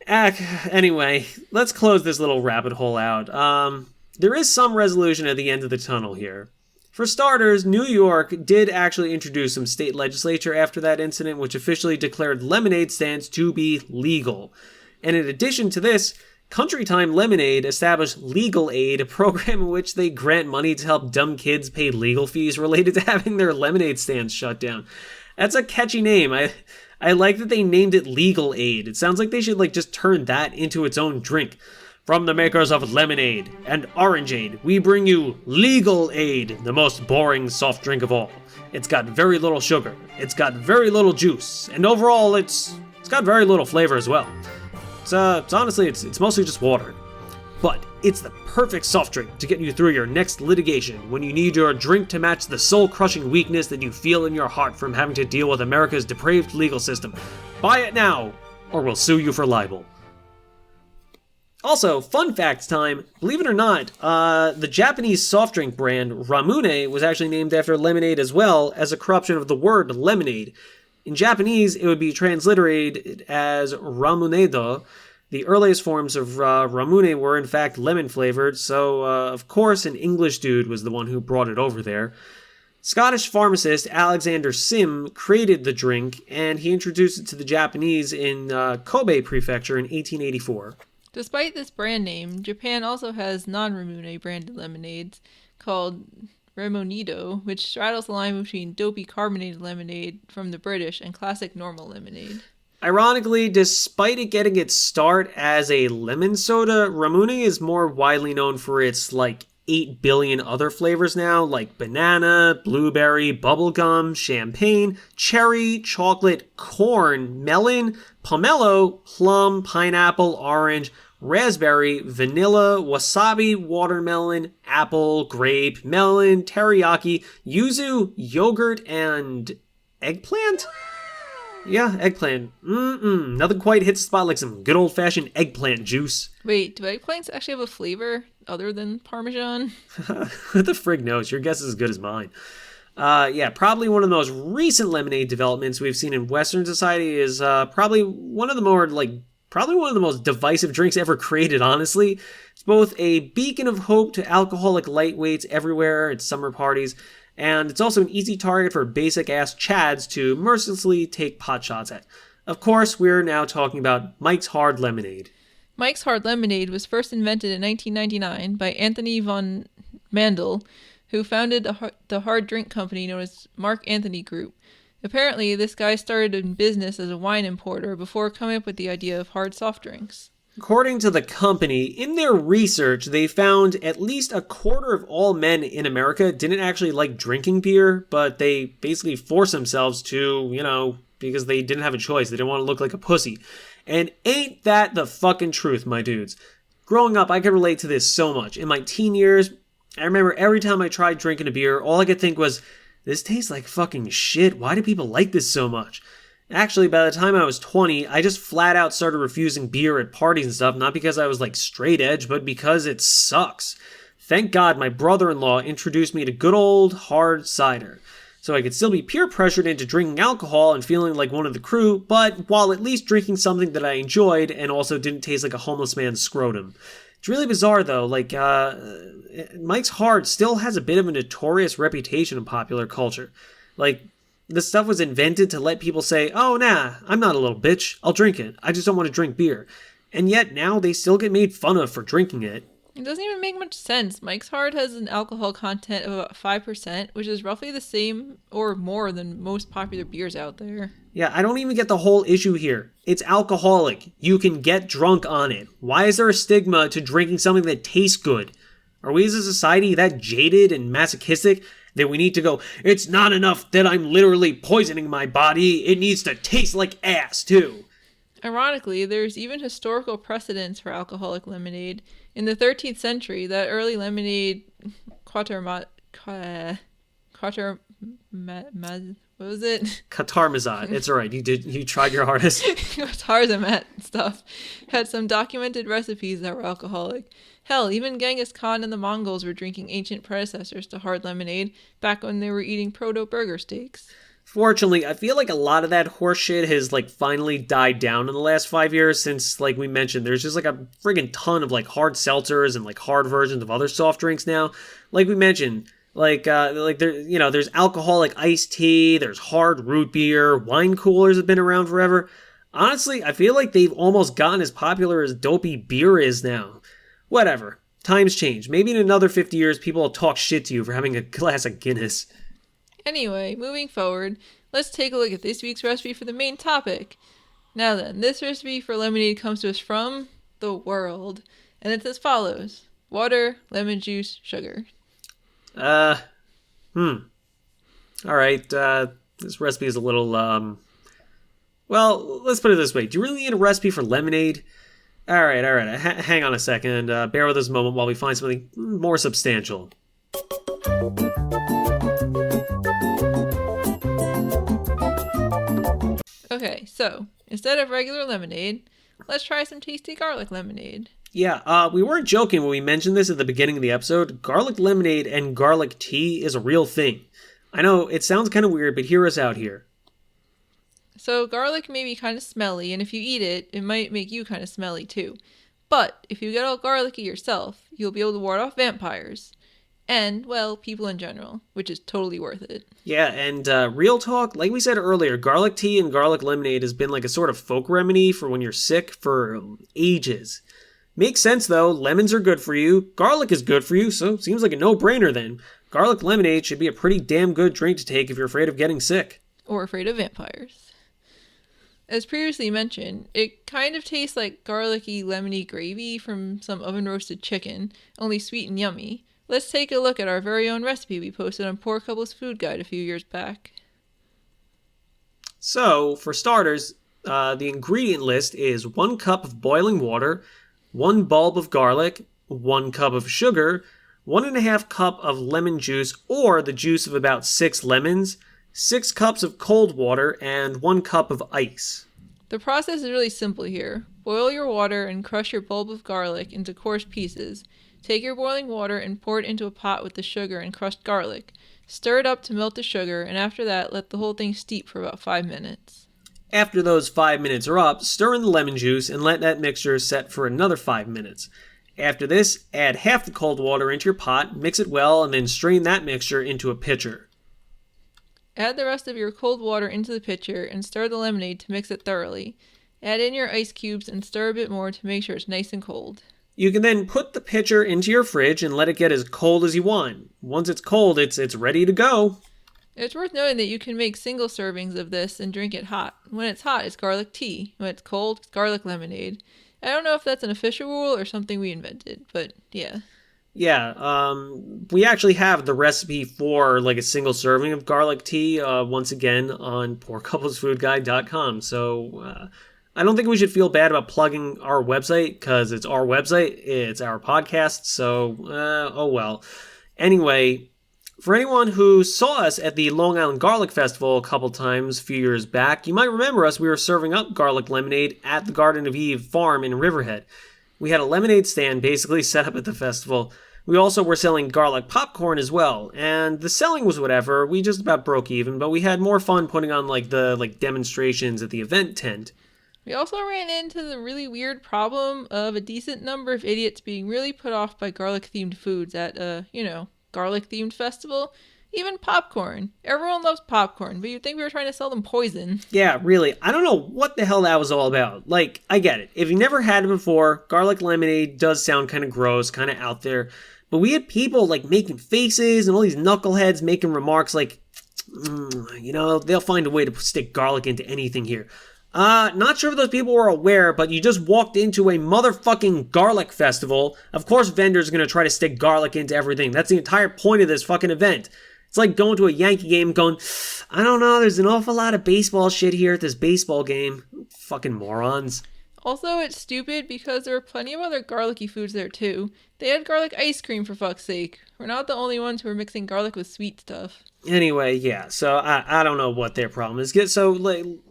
Anyway, let's close this little rabbit hole out. There is some resolution at the end of the tunnel here. For starters, New York did actually introduce some state legislature after that incident, which officially declared lemonade stands to be legal. And in addition to this, Country Time Lemonade established Legal Aid, a program in which they grant money to help dumb kids pay legal fees related to having their lemonade stands shut down. That's a catchy name. I like that they named it Legal Aid. It sounds like they should just turn that into its own drink. From the makers of Lemonade and Orangeade, we bring you Legal Aid, the most boring soft drink of all. It's got very little sugar, it's got very little juice, and overall it's got very little flavor as well. It's honestly mostly just water. But it's the perfect soft drink to get you through your next litigation when you need your drink to match the soul-crushing weakness that you feel in your heart from having to deal with America's depraved legal system. Buy it now, or we'll sue you for libel. Also, fun facts time. Believe it or not, the Japanese soft drink brand Ramune was actually named after lemonade as well, as a corruption of the word lemonade. In Japanese, it would be transliterated as Ramunedo. The earliest forms of Ramune were in fact lemon-flavored, so of course an English dude was the one who brought it over there. Scottish pharmacist Alexander Sim created the drink, and he introduced it to the Japanese in Kobe Prefecture in 1884. Despite this brand name, Japan also has non-Ramune branded lemonades called Remonido, which straddles the line between dopey carbonated lemonade from the British and classic normal lemonade. Ironically, despite it getting its start as a lemon soda, Ramune is more widely known for its 8 billion other flavors now, like banana, blueberry, bubblegum, champagne, cherry, chocolate, corn, melon, pomelo, plum, pineapple, orange, raspberry, vanilla, wasabi, watermelon, apple, grape, melon, teriyaki, yuzu, yogurt, and eggplant? Yeah, eggplant. Nothing quite hits the spot like some good old-fashioned eggplant juice. Wait, do eggplants actually have a flavor other than Parmesan? Who the frig knows? Your guess is as good as mine. Yeah, probably one of the most recent lemonade developments we've seen in Western society is probably one of the most divisive drinks ever created, honestly. It's both a beacon of hope to alcoholic lightweights everywhere at summer parties, and it's also an easy target for basic-ass chads to mercilessly take potshots at. Of course, we're now talking about Mike's Hard Lemonade. Mike's Hard Lemonade was first invented in 1999 by Anthony von Mandel, who founded the hard drink company known as Mark Anthony Group. Apparently, this guy started in business as a wine importer before coming up with the idea of hard soft drinks. According to the company, in their research, they found at least a quarter of all men in America didn't actually like drinking beer, but they basically forced themselves to, because they didn't have a choice. They didn't want to look like a pussy. And ain't that the fucking truth, my dudes? Growing up, I could relate to this so much. In my teen years, I remember every time I tried drinking a beer, all I could think was, this tastes like fucking shit. Why do people like this so much? Actually, by the time I was 20, I just flat out started refusing beer at parties and stuff, not because I was like straight edge, but because it sucks. Thank God my brother-in-law introduced me to good old hard cider, so I could still be peer pressured into drinking alcohol and feeling like one of the crew, but while at least drinking something that I enjoyed and also didn't taste like a homeless man's scrotum. It's really bizarre though, Mike's Hard still has a bit of a notorious reputation in popular culture. This stuff was invented to let people say, oh, nah, I'm not a little bitch. I'll drink it. I just don't want to drink beer. And yet now they still get made fun of for drinking it. It doesn't even make much sense. Mike's Hard has an alcohol content of about 5%, which is roughly the same or more than most popular beers out there. Yeah, I don't even get the whole issue here. It's alcoholic. You can get drunk on it. Why is there a stigma to drinking something that tastes good? Are we as a society that jaded and masochistic that we need to go, it's not enough that I'm literally poisoning my body, it needs to taste like ass too? Ironically, there's even historical precedence for alcoholic lemonade. In the 13th century, that early lemonade what was it? Catarmazat. It's alright. You tried your hardest. Tarzamat stuff had some documented recipes that were alcoholic. Hell, even Genghis Khan and the Mongols were drinking ancient predecessors to hard lemonade back when they were eating proto-burger steaks. Fortunately, I feel like a lot of that horseshit has finally died down in the last 5 years since, we mentioned, there's just a friggin' ton of hard seltzers and hard versions of other soft drinks now. Like we mentioned, there's alcoholic iced tea, there's hard root beer, wine coolers have been around forever. Honestly, I feel like they've almost gotten as popular as dopey beer is now. Whatever. Times change. Maybe in another 50 years, people will talk shit to you for having a glass of Guinness. Anyway, moving forward, let's take a look at this week's recipe for the main topic. Now then, this recipe for lemonade comes to us from the world, and it's as follows. Water, lemon juice, sugar. Alright, this recipe is a little, well, let's put it this way. Do you really need a recipe for lemonade? Alright, hang on a second. Bear with us a moment while we find something more substantial. Okay, so, instead of regular lemonade, let's try some tasty garlic lemonade. Yeah, we weren't joking when we mentioned this at the beginning of the episode. Garlic lemonade and garlic tea is a real thing. I know, it sounds kind of weird, but hear us out here. So garlic may be kind of smelly, and if you eat it, it might make you kind of smelly too. But if you get all garlicky yourself, you'll be able to ward off vampires. And, well, people in general, which is totally worth it. Yeah, and real talk, like we said earlier, garlic tea and garlic lemonade has been a sort of folk remedy for when you're sick for ages. Makes sense though, lemons are good for you, garlic is good for you, so it seems like a no-brainer then. Garlic lemonade should be a pretty damn good drink to take if you're afraid of getting sick. Or afraid of vampires. As previously mentioned, it kind of tastes like garlicky lemony gravy from some oven-roasted chicken, only sweet and yummy. Let's take a look at our very own recipe we posted on Poor Couple's Food Guide a few years back. So, for starters, the ingredient list is 1 cup of boiling water, 1 bulb of garlic, 1 cup of sugar, 1.5 cup of lemon juice or the juice of about 6 lemons, 6 cups of cold water, and 1 cup of ice. The process is really simple here. Boil your water and crush your bulb of garlic into coarse pieces. Take your boiling water and pour it into a pot with the sugar and crushed garlic. Stir it up to melt the sugar, and after that, let the whole thing steep for about 5 minutes. After those 5 minutes are up, stir in the lemon juice and let that mixture set for another 5 minutes. After this, add half the cold water into your pot, mix it well, and then strain that mixture into a pitcher. Add the rest of your cold water into the pitcher and stir the lemonade to mix it thoroughly. Add in your ice cubes and stir a bit more to make sure it's nice and cold. You can then put the pitcher into your fridge and let it get as cold as you want. Once it's cold, it's ready to go. It's worth noting that you can make single servings of this and drink it hot. When it's hot, it's garlic tea. When it's cold, it's garlic lemonade. I don't know if that's an official rule or something we invented, but yeah. Yeah, we actually have the recipe for like a single serving of garlic tea once again on poorcouplesfoodguide.com. So I don't think we should feel bad about plugging our website because it's our website, it's our podcast, so oh well. Anyway, for anyone who saw us at the Long Island Garlic Festival a couple times a few years back, you might remember us. We were serving up garlic lemonade at the Garden of Eve farm in Riverhead. We had a lemonade stand basically set up at the festival. We also were selling garlic popcorn as well, and the selling was whatever. We just about broke even, but we had more fun putting on the demonstrations at the event tent. We also ran into the really weird problem of a decent number of idiots being really put off by garlic-themed foods at a, garlic-themed festival. Even popcorn. Everyone loves popcorn, but you'd think we were trying to sell them poison. Yeah, really. I don't know what the hell that was all about. I get it. If you never had it before, garlic lemonade does sound kind of gross, kind of out there. But we had people, making faces and all these knuckleheads making remarks they'll find a way to stick garlic into anything here. Not sure if those people were aware, but you just walked into a motherfucking garlic festival. Of course vendors are going to try to stick garlic into everything. That's the entire point of this fucking event. It's like going to a Yankee game going, I don't know, there's an awful lot of baseball shit here at this baseball game. Fucking morons. Also, it's stupid because there were plenty of other garlicky foods there too. They had garlic ice cream, for fuck's sake. We're not the only ones who are mixing garlic with sweet stuff. Anyway, yeah, so I don't know what their problem is. So,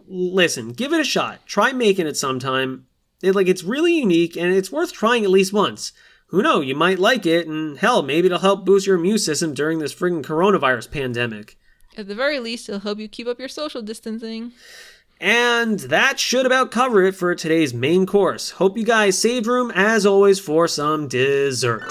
listen, give it a shot. Try making it sometime. It's really unique, and it's worth trying at least once. Who knows, you might like it, and hell, maybe it'll help boost your immune system during this friggin' coronavirus pandemic. At the very least, it'll help you keep up your social distancing. And that should about cover it for today's main course. Hope you guys saved room, as always, for some dessert.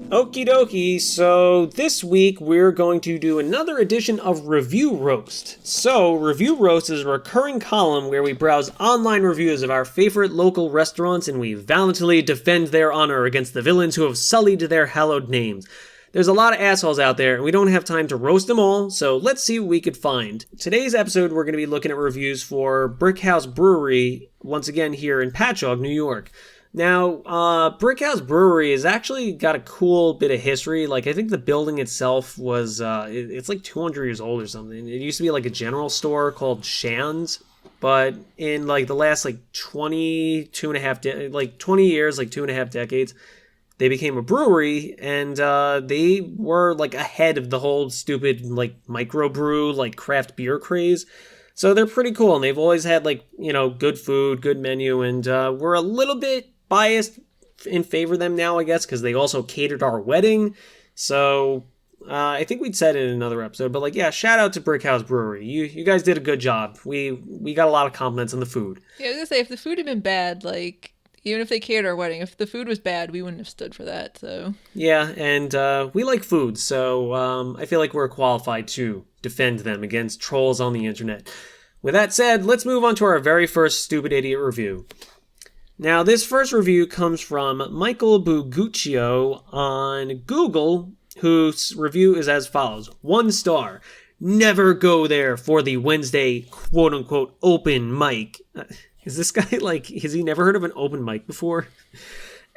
Okie dokie, so this week we're going to do another edition of Review Roast. So, Review Roast is a recurring column where we browse online reviews of our favorite local restaurants and we valiantly defend their honor against the villains who have sullied their hallowed names. There's a lot of assholes out there, and we don't have time to roast them all, so let's see what we could find. Today's episode, we're going to be looking at reviews for Brickhouse Brewery, once again here in Patchogue, New York. Now, Brickhouse Brewery has actually got a cool bit of history. I think the building itself was, it's 200 years old or something. It used to be a general store called Shan's, but in the last 20 years, 2.5 decades, they became a brewery, and they were ahead of the whole stupid microbrew craft beer craze. So they're pretty cool, and they've always had good food, good menu, and we're a little bit biased in favor of them now, I guess, because they also catered our wedding. So I think we'd said it in another episode, but shout out to Brickhouse Brewery. You guys did a good job. We got a lot of compliments on the food. Yeah, I was gonna say, if the food had been bad, even if they catered our wedding, if the food was bad, we wouldn't have stood for that, so. Yeah, and we like food, so I feel like we're qualified to defend them against trolls on the internet. With that said, let's move on to our very first Stupid Idiot review. Now, this first review comes from Michael Buguccio on Google, whose review is as follows. 1 star. Never go there for the Wednesday quote-unquote open mic. Is this guy has he never heard of an open mic before?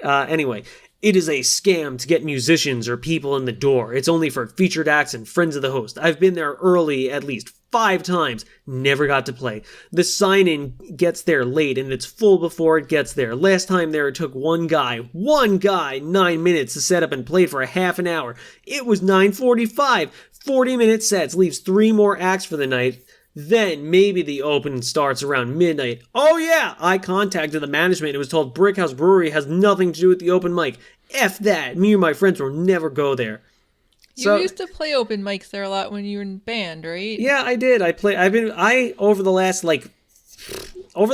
Anyway, it is a scam to get musicians or people in the door. It's only for featured acts and friends of the host. I've been there early at least 5 times. Never got to play. The sign-in gets there late and it's full before it gets there. Last time there, it took one guy, 9 minutes to set up and play for a half an hour. It was 9:45. 40-minute sets, leaves 3 more acts for the night. Then maybe the open starts around midnight. Oh yeah, I contacted the management and was told Brickhouse Brewery has nothing to do with the open mic. F that. Me and my friends will never go there. You used to play open mics there a lot when you were in band, right? Yeah, I did. Over the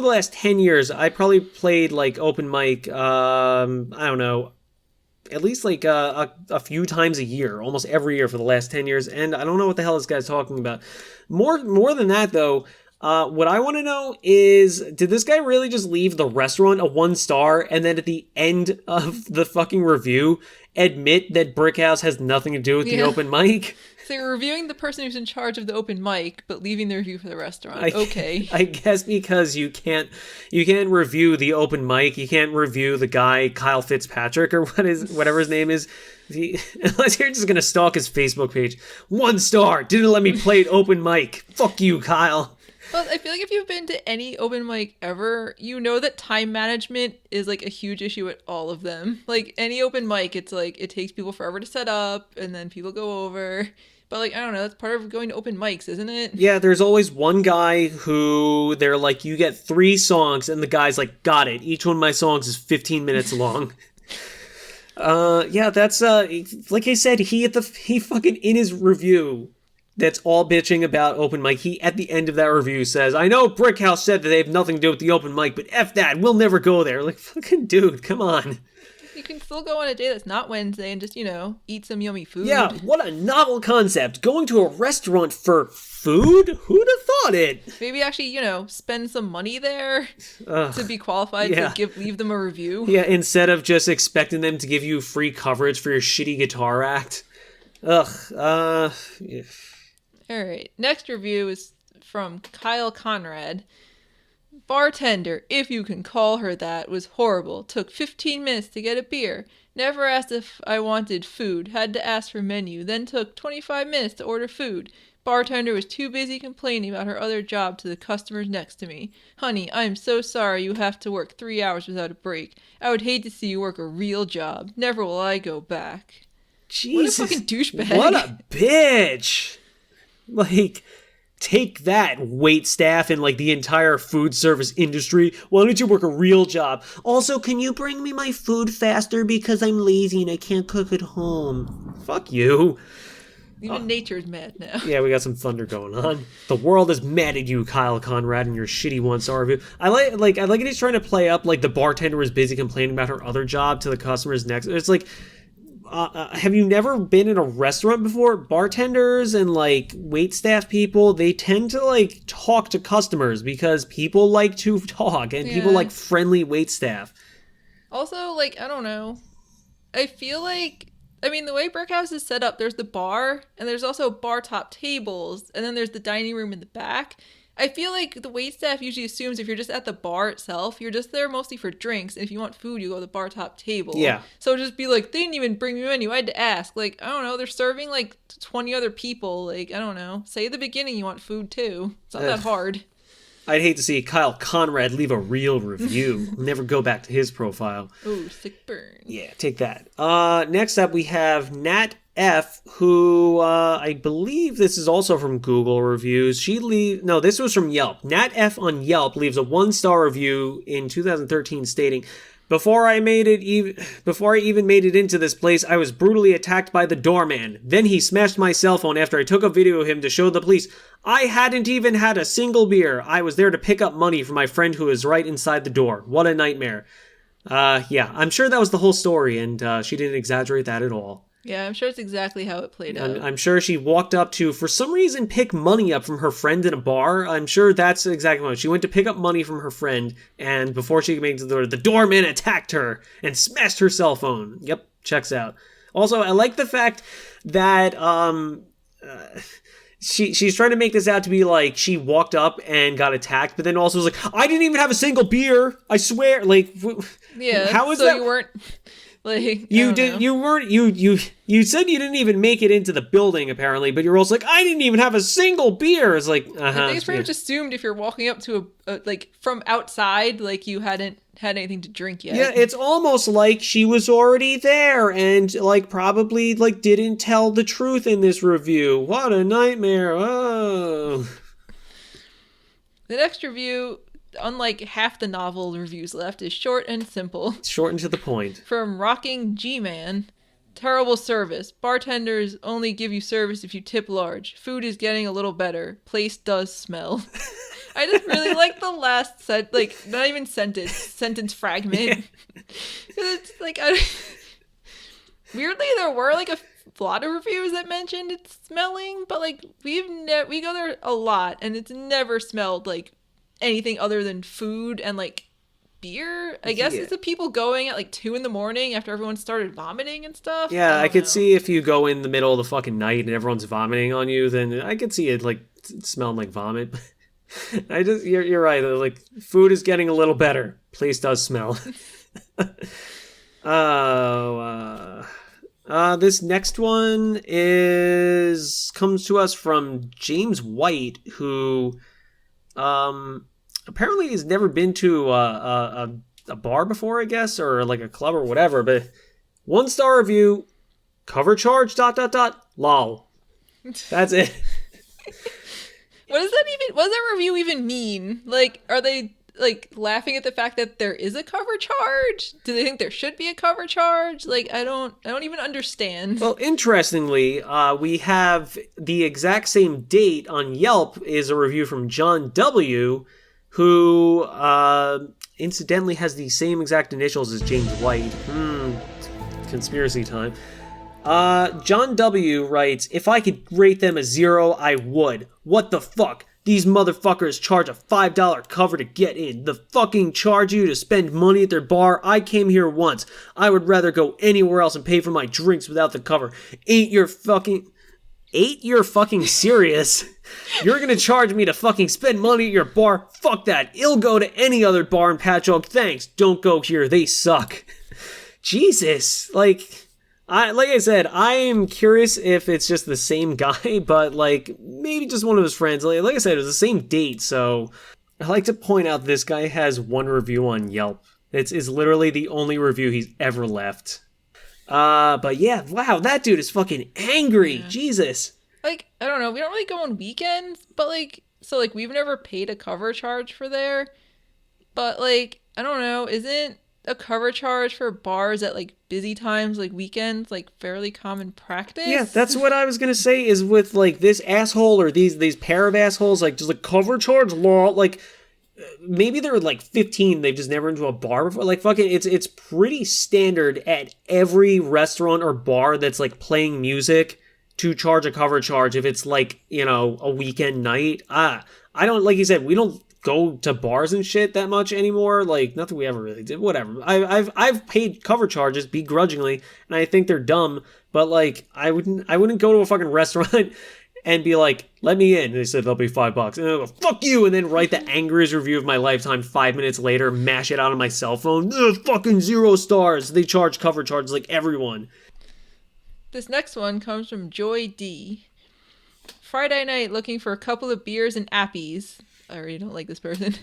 last 10 years, I probably played like open mic, I don't know, at least like a few times a year, almost every year for the last 10 years. And I don't know what the hell this guy's talking about. More than that, though, what I want to know is, did this guy really just leave the restaurant a 1 star and then at the end of the fucking review admit that Brickhouse has nothing to do with the open mic? So you're reviewing the person who's in charge of the open mic, but leaving the review for the restaurant. Okay. I guess because you can't review the open mic. You can't review the guy Kyle Fitzpatrick or whatever his name is. Unless you're just gonna stalk his Facebook page. 1 star. Didn't let me play at open mic. Fuck you, Kyle. Well, I feel like if you've been to any open mic ever, you know that time management is like a huge issue at all of them. Like any open mic, it's like it takes people forever to set up and then people go over. But like, I don't know, that's part of going to open mics, isn't it? Yeah, there's always one guy who they're like, you get 3 songs, and the guy's like, got it. Each one of my songs is 15 minutes long. Yeah, that's like I said, he fucking in his review that's all bitching about open mic, he at the end of that review says, I know Brickhouse said that they have nothing to do with the open mic, but F that, we'll never go there. Like, fucking dude, come on. You can still go on a day that's not Wednesday and just, eat some yummy food. Yeah, what a novel concept. Going to a restaurant for food? Who'd have thought it? Maybe actually, spend some money there to be qualified to leave them a review. Yeah, instead of just expecting them to give you free coverage for your shitty guitar act. Yeah. All right. Next review is from Kyle Conrad. Bartender, if you can call her that, was horrible. Took 15 minutes to get a beer. Never asked if I wanted food. Had to ask for menu. Then took 25 minutes to order food. Bartender was too busy complaining about her other job to the customers next to me. Honey, I'm so sorry you have to work 3 hours without a break. I would hate to see you work a real job. Never will I go back. Jesus. What a fucking douchebag. What a bitch. Like, take that, wait staff and like the entire food service industry. Why don't you work a real job? Also, can you bring me my food faster because I'm lazy and I can't cook at home? Fuck you. Even nature's mad now. Yeah, we got some thunder going on. The world is mad at you, Kyle Conrad, and your shitty 1-star review. I like it. He's trying to play up like the bartender was busy complaining about her other job to the customers next. It's like, have you never been in a restaurant before? Bartenders and like wait staff people, they tend to like talk to customers because people like to talk and people like friendly wait staff. Also, like, I don't know. I feel like, I mean, the way Brickhouse is set up, there's the bar and there's also bar top tables and then there's the dining room in the back. I feel like the waitstaff usually assumes if you're just at the bar itself, you're just there mostly for drinks. And if you want food, you go to the bar top table. Yeah. So just be like, they didn't even bring me a menu. I had to ask. Like, I don't know. They're serving like 20 other people. Like, I don't know. Say at the beginning you want food too. It's not that hard. I'd hate to see Kyle Conrad leave a real review. Never go back to his profile. Oh, sick burn. Yeah, take that. Next up, we have Nat F, who I believe this is also from Google reviews. This was from Yelp. Nat F on Yelp leaves a 1-star review in 2013 stating, Before I even made it into this place, I was brutally attacked by the doorman. Then he smashed my cell phone after I took a video of him to show the police. I hadn't even had a single beer. I was there to pick up money from my friend who was right inside the door. What a nightmare. Yeah, I'm sure that was the whole story, and she didn't exaggerate that at all. Yeah, I'm sure it's exactly how it played out. I'm sure she walked up to, for some reason, pick money up from her friend in a bar. I'm sure that's exactly what she went to pick up money from her friend, and before she made it to the door, the doorman attacked her and smashed her cell phone. Yep, checks out. Also, I like the fact that she's trying to make this out to be like she walked up and got attacked, but then also was like, I didn't even have a single beer. I swear. Like, yeah. how is so that? You weren't. Like, You I don't did. know. You weren't. You said you didn't even make it into the building apparently, but you're also like, I didn't even have a single beer. It's like, I think it's pretty much assumed if you're walking up to a like from outside, like you hadn't had anything to drink yet. Yeah, it's almost like she was already there and like probably like didn't tell the truth in this review. What a nightmare. Oh. The next review, unlike half the novel reviews left, is short and simple. Short and to the point. From Rocking G-Man. Terrible service. Bartenders only give you service if you tip large. Food is getting a little better. Place does smell. I just really like the last not even sentence fragment. It's like, weirdly, there were like a lot of reviews that mentioned it's smelling, but like we go there a lot and it's never smelled like anything other than food and like beer. I guess it's the people going at like 2 a.m. after everyone started vomiting and stuff. Yeah, I could see if you go in the middle of the fucking night and everyone's vomiting on you, then I could see it like smelling like vomit. You're right. Like food is getting a little better. Place does smell. This next one comes to us from James White, who apparently has never been to a bar before, I guess, or like a club or whatever. But 1-star review, cover charge ... lol. That's it. What does that review even mean? Like, are they like laughing at the fact that there is a cover charge? Do they think there should be a cover charge? Like, I don't even understand. Well, interestingly, we have the exact same date on Yelp is a review from John W., who incidentally has the same exact initials as James White. Conspiracy time. John W. writes, if I could rate them a 0, I would. What the fuck? These motherfuckers charge a $5 cover to get in. The fucking charge you to spend money at their bar. I came here once. I would rather go anywhere else and pay for my drinks without the cover. Ain't you fucking serious? You're gonna charge me to fucking spend money at your bar? Fuck that. I'll go to any other bar in Patchogue. Thanks. Don't go here. They suck. Jesus. Like I said, I am curious if it's just the same guy, but like maybe just one of his friends. Like I said, it was the same date, so I like to point out this guy has 1 review on Yelp. It's literally the only review he's ever left. But yeah, wow, that dude is fucking angry. Yeah. Jesus. Like, I don't know, we don't really go on weekends, but like, so like we've never paid a cover charge for there, but like, I don't know, isn't a cover charge for bars at like busy times, like weekends, like fairly common practice? Yeah, that's what I was gonna say. Is with like this asshole or these pair of assholes, like just a cover charge law. Like maybe they're like 15, they've just never been to a bar before. Like fucking, it's pretty standard at every restaurant or bar that's like playing music to charge a cover charge if it's like, you know, a weekend night. I don't, like you said, we don't go to bars and shit that much anymore. Like, nothing we ever really did. Whatever. I've paid cover charges begrudgingly, and I think they're dumb. But like, I wouldn't go to a fucking restaurant and be like, "Let me in." And they said they'll be $5, and I'll go, "Fuck you," and then write the angriest review of my lifetime 5 minutes later, mash it out on my cell phone. Fucking 0 stars. They charge cover charges like everyone. This next one comes from Joy D. Friday night, looking for a couple of beers and appies. I already don't like this person.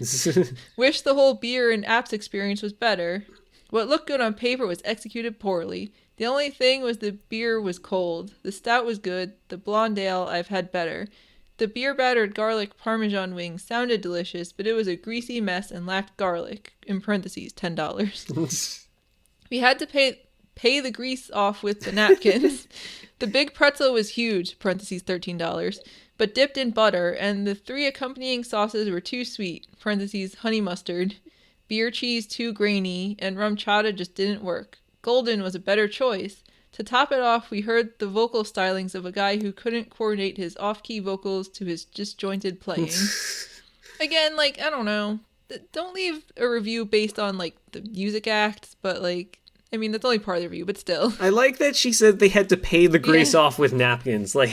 Wish the whole beer and apps experience was better. What looked good on paper was executed poorly. The only thing was the beer was cold. The stout was good. The blonde ale I've had better. The beer-battered garlic parmesan wings sounded delicious, but it was a greasy mess and lacked garlic. In parentheses, $10. We had to pay the grease off with the napkins. The big pretzel was huge, parentheses, $13, but dipped in butter, and the 3 accompanying sauces were too sweet, parentheses, honey mustard, beer cheese too grainy, and rum chata just didn't work. Golden was a better choice. To top it off, we heard the vocal stylings of a guy who couldn't coordinate his off-key vocals to his disjointed playing. Again, like, I don't know. Don't leave a review based on, like, the music acts, but, like, I mean, that's only part of the review, but still. I like that she said they had to pay the grease off with napkins. Like,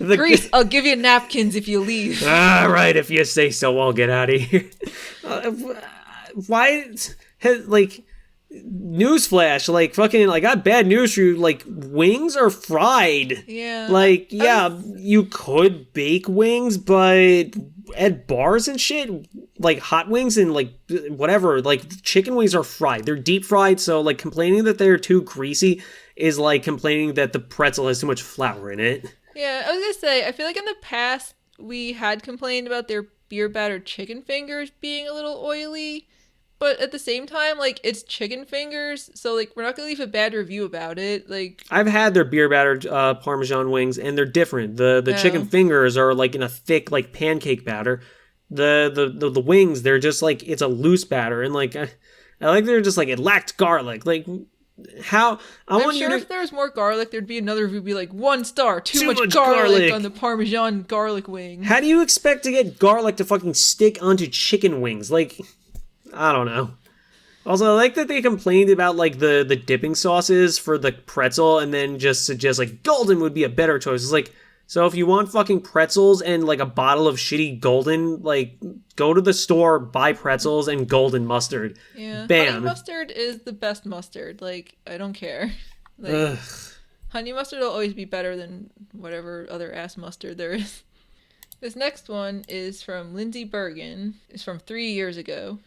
the grease, I'll give you napkins if you leave. Right, if you say so, I'll get out of here. Why, like, newsflash, like, fucking, I got bad news for you. Like, wings are fried. Yeah. Like, yeah, you could bake wings, but at bars and shit, like, hot wings and, like, whatever, like, chicken wings are fried. They're deep fried, so, like, complaining that they're too greasy is like complaining that the pretzel has too much flour in it. Yeah, I was gonna say, I feel like in the past, we had complained about their beer battered chicken fingers being a little oily. But at the same time, like, it's chicken fingers, so, like, we're not gonna leave a bad review about it. Like, I've had their beer battered Parmesan wings, and they're different. The chicken fingers are, like, in a thick, like, pancake batter. The wings, they're just, like, it's a loose batter, and, like, I like they're just, like, it lacked garlic. Like, how... I'm sure if there was more garlic, there'd be another review, be like, 1 star, too much garlic on the Parmesan garlic wing. How do you expect to get garlic to fucking stick onto chicken wings? Like... I don't know. Also, I like that they complained about, like, the dipping sauces for the pretzel and then just suggest, like, Golden would be a better choice. It's like, so if you want fucking pretzels and, like, a bottle of shitty Golden, like, go to the store, buy pretzels and Golden mustard. Yeah. Bam. Honey mustard is the best mustard. Like, I don't care. Like, honey mustard will always be better than whatever other ass mustard there is. This next one is from Lindsay Bergen. It's from 3 years ago.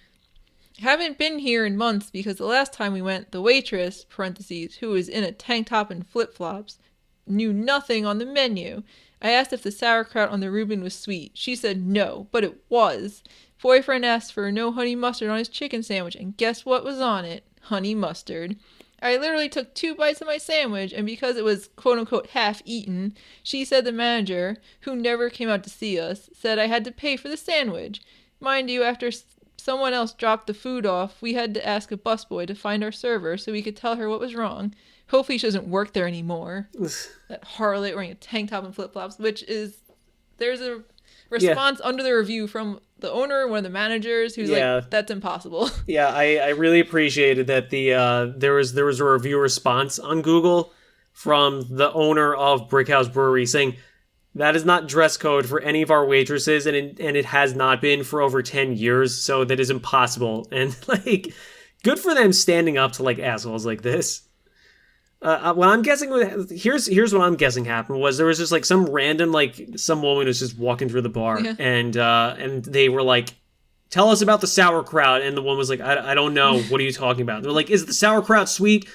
Haven't been here in months because the last time we went, the waitress, parentheses, who was in a tank top and flip-flops, knew nothing on the menu. I asked if the sauerkraut on the Reuben was sweet. She said no, but it was. Boyfriend asked for no honey mustard on his chicken sandwich, and guess what was on it? Honey mustard. I literally took 2 bites of my sandwich, and because it was quote-unquote half-eaten, she said the manager, who never came out to see us, said I had to pay for the sandwich. Mind you, after someone else dropped the food off, we had to ask a busboy to find our server so we could tell her what was wrong. Hopefully she doesn't work there anymore. That harlot wearing a tank top and flip-flops, which is... There's a response under the review from the owner, one of the managers, who's like, that's impossible. Yeah, I really appreciated that there was a review response on Google from the owner of Brickhouse Brewery saying, that is not dress code for any of our waitresses, and it has not been for over 10 years, so that is impossible. And, like, good for them standing up to, like, assholes like this. What I'm guessing, here's what I'm guessing happened was there was just, like, some random, like, some woman was just walking through the bar, and they were like, tell us about the sauerkraut, and the woman was like, I don't know, what are you talking about? And they're like, is the sauerkraut sweet?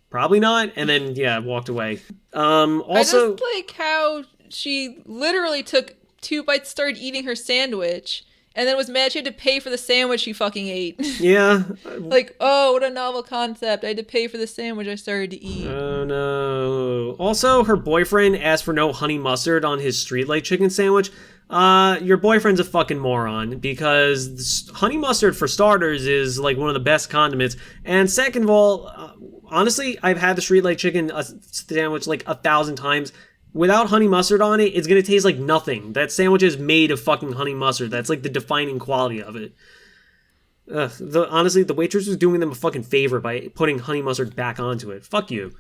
Probably not, and then, walked away. Also... I just like how she literally took 2 bites, started eating her sandwich, and then was mad she had to pay for the sandwich she fucking ate. Yeah. Like, oh, what a novel concept. I had to pay for the sandwich I started to eat. Oh, no. Also, her boyfriend asked for no honey mustard on his streetlight chicken sandwich. Your boyfriend's a fucking moron, because honey mustard, for starters, is, like, one of the best condiments. And second of all... honestly, I've had the streetlight chicken sandwich like 1,000 times. Without honey mustard on it, it's going to taste like nothing. That sandwich is made of fucking honey mustard. That's like the defining quality of it. Honestly, the waitress was doing them a fucking favor by putting honey mustard back onto it. Fuck you.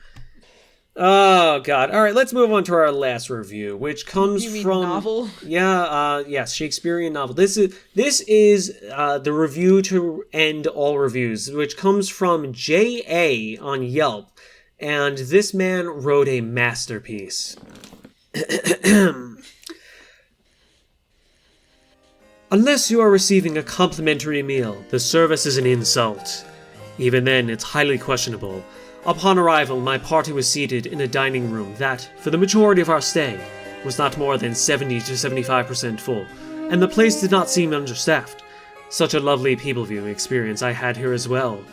Oh, God. All right, let's move on to our last review, which comes from... novel? Yeah, yes, Shakespearean novel. This is the review to end all reviews, which comes from J.A. on Yelp, and this man wrote a masterpiece. Unless you are receiving a complimentary meal, the service is an insult. Even then, it's highly questionable. Upon arrival, my party was seated in a dining room that, for the majority of our stay, was not more than 70 to 75% full, and the place did not seem understaffed. Such a lovely people-viewing experience I had here as well.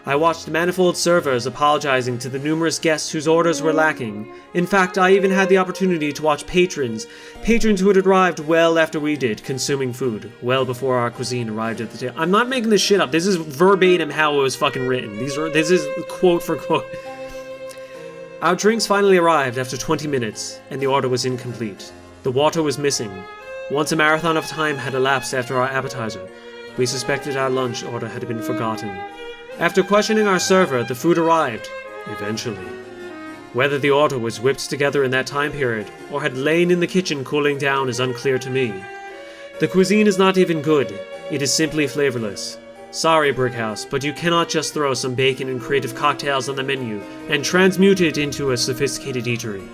I watched manifold servers apologizing to the numerous guests whose orders were lacking. In fact, I even had the opportunity to watch patrons who had arrived well after we did, consuming food, well before our cuisine arrived at the table. I'm not making this shit up. This is verbatim how it was fucking written. This is quote for quote. Our drinks finally arrived after 20 minutes, and the order was incomplete. The water was missing. Once a marathon of time had elapsed after our appetizer, we suspected our lunch order had been forgotten. After questioning our server, the food arrived, eventually. Whether the order was whipped together in that time period, or had lain in the kitchen cooling down is unclear to me. The cuisine is not even good, it is simply flavorless. Sorry, Brickhouse, but you cannot just throw some bacon and creative cocktails on the menu and transmute it into a sophisticated eatery.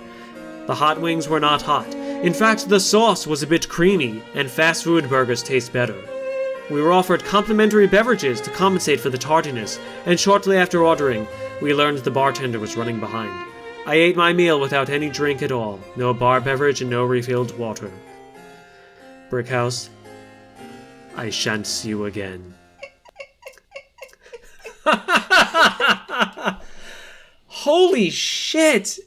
The hot wings were not hot. In fact, the sauce was a bit creamy, and fast food burgers taste better. We were offered complimentary beverages to compensate for the tardiness, and shortly after ordering, we learned the bartender was running behind. I ate my meal without any drink at all, no bar beverage and no refilled water. Brickhouse, I shan't see you again. Holy shit!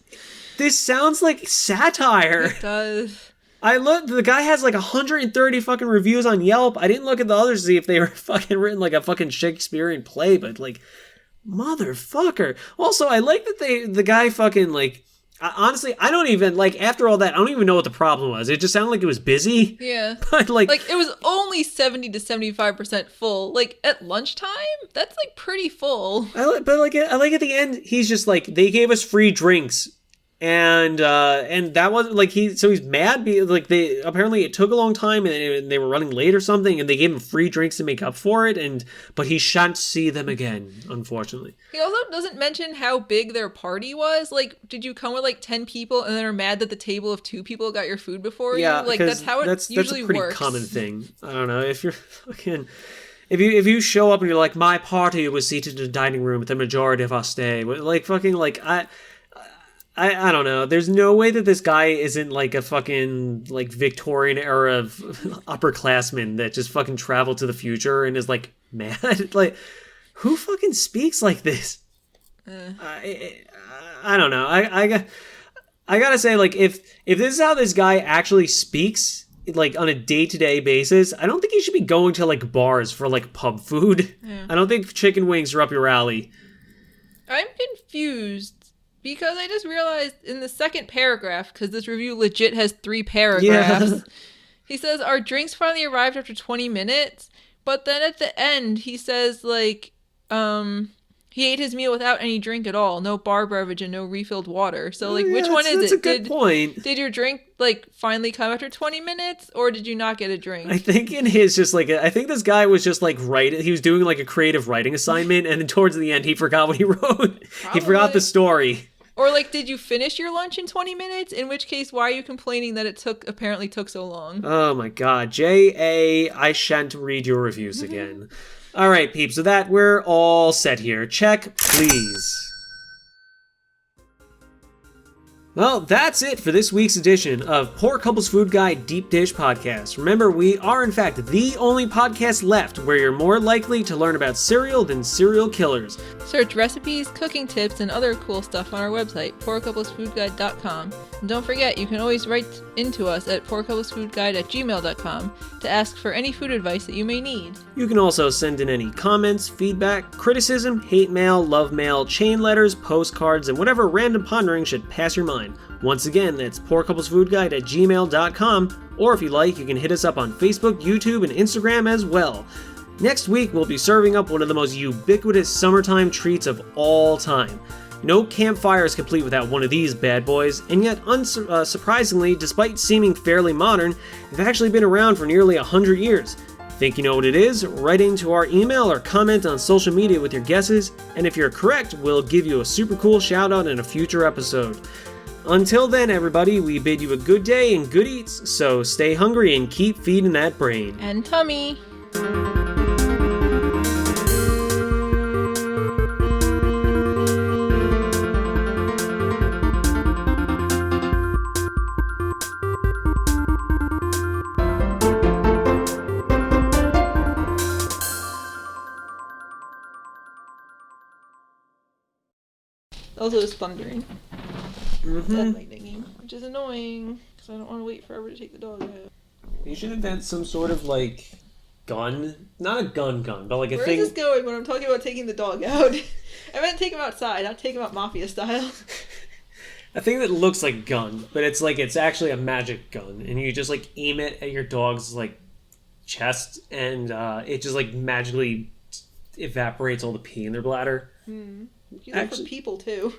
This sounds like satire. It does. I looked, the guy has like 130 fucking reviews on Yelp. I didn't look at the others to see if they were fucking written like a fucking Shakespearean play, but like, motherfucker. Also, I like that the guy fucking like, honestly, I don't even, like, after all that, I don't even know what the problem was. It just sounded like it was busy. Yeah. But like it was only 70 to 75% full. Like, at lunchtime, that's like pretty full. I like at the end, he's just like, they gave us free drinks. And that wasn't like he's mad because like apparently it took a long time and they were running late or something and they gave him free drinks to make up for it but he shan't see them again, unfortunately. He also doesn't mention how big their party was. Like, did you come with like 10 people and then are mad that the table of 2 people got your food before you? Like, that's how it usually works. That's a pretty common thing. I don't know, if you're fucking if you show up and you're like, my party was seated in the dining room with the majority of us stay, like fucking like I don't know. There's no way that this guy isn't like a fucking like Victorian era of upperclassman that just fucking traveled to the future and is like mad. Like, who fucking speaks like this? I don't know. I gotta say, like, if this is how this guy actually speaks, like on a day-to-day basis, I don't think he should be going to like bars for like pub food. Yeah. I don't think chicken wings are up your alley. I'm confused. Because I just realized in the second paragraph, because this review legit has 3 paragraphs, he says, our drinks finally arrived after 20 minutes. But then at the end, he says, like, he ate his meal without any drink at all. No bar beverage and no refilled water. So, like, which one is it? That's a good point. Did your drink, like, finally come after 20 minutes? Or did you not get a drink? I think in his just, like, I think this guy was just, like, he was doing, like, a creative writing assignment. And then towards the end, he forgot what he wrote. Probably. He forgot the story. Or, like, did you finish your lunch in 20 minutes? In which case, why are you complaining that it apparently took so long? Oh, my God. J.A., I shan't read your reviews again. All right, peeps. So that we're all set here. Check, please. Well, that's it for this week's edition of Poor Couples Food Guide Deep Dish Podcast. Remember, we are, in fact, the only podcast left where you're more likely to learn about cereal than serial killers. Search recipes, cooking tips, and other cool stuff on our website, poorcouplesfoodguide.com. And don't forget, you can always write into us at poorcouplesfoodguide@gmail.com to ask for any food advice that you may need. You can also send in any comments, feedback, criticism, hate mail, love mail, chain letters, postcards, and whatever random pondering should pass your mind. Once again, that's poorcouplesfoodguide@gmail.com, or if you like, you can hit us up on Facebook, YouTube, and Instagram as well. Next week, we'll be serving up one of the most ubiquitous summertime treats of all time. No campfire is complete without one of these bad boys, and yet, surprisingly, despite seeming fairly modern, they've actually been around for nearly 100 years. Think you know what it is? Write into our email or comment on social media with your guesses, and if you're correct, we'll give you a super cool shout out in a future episode. Until then, everybody, we bid you a good day and good eats, so stay hungry and keep feeding that brain. And tummy. Also, it's thundering. It's at lightning, which is annoying because I don't want to wait forever to take the dog out. You should invent some sort of like gun, not a gun, but like a thing. Where is this going when I'm talking about taking the dog out? I meant take him outside, not take him out mafia style. A thing that looks like a gun, but it's actually a magic gun, and you just like aim it at your dog's like chest, and it just like magically evaporates all the pee in their bladder. You do that for people too.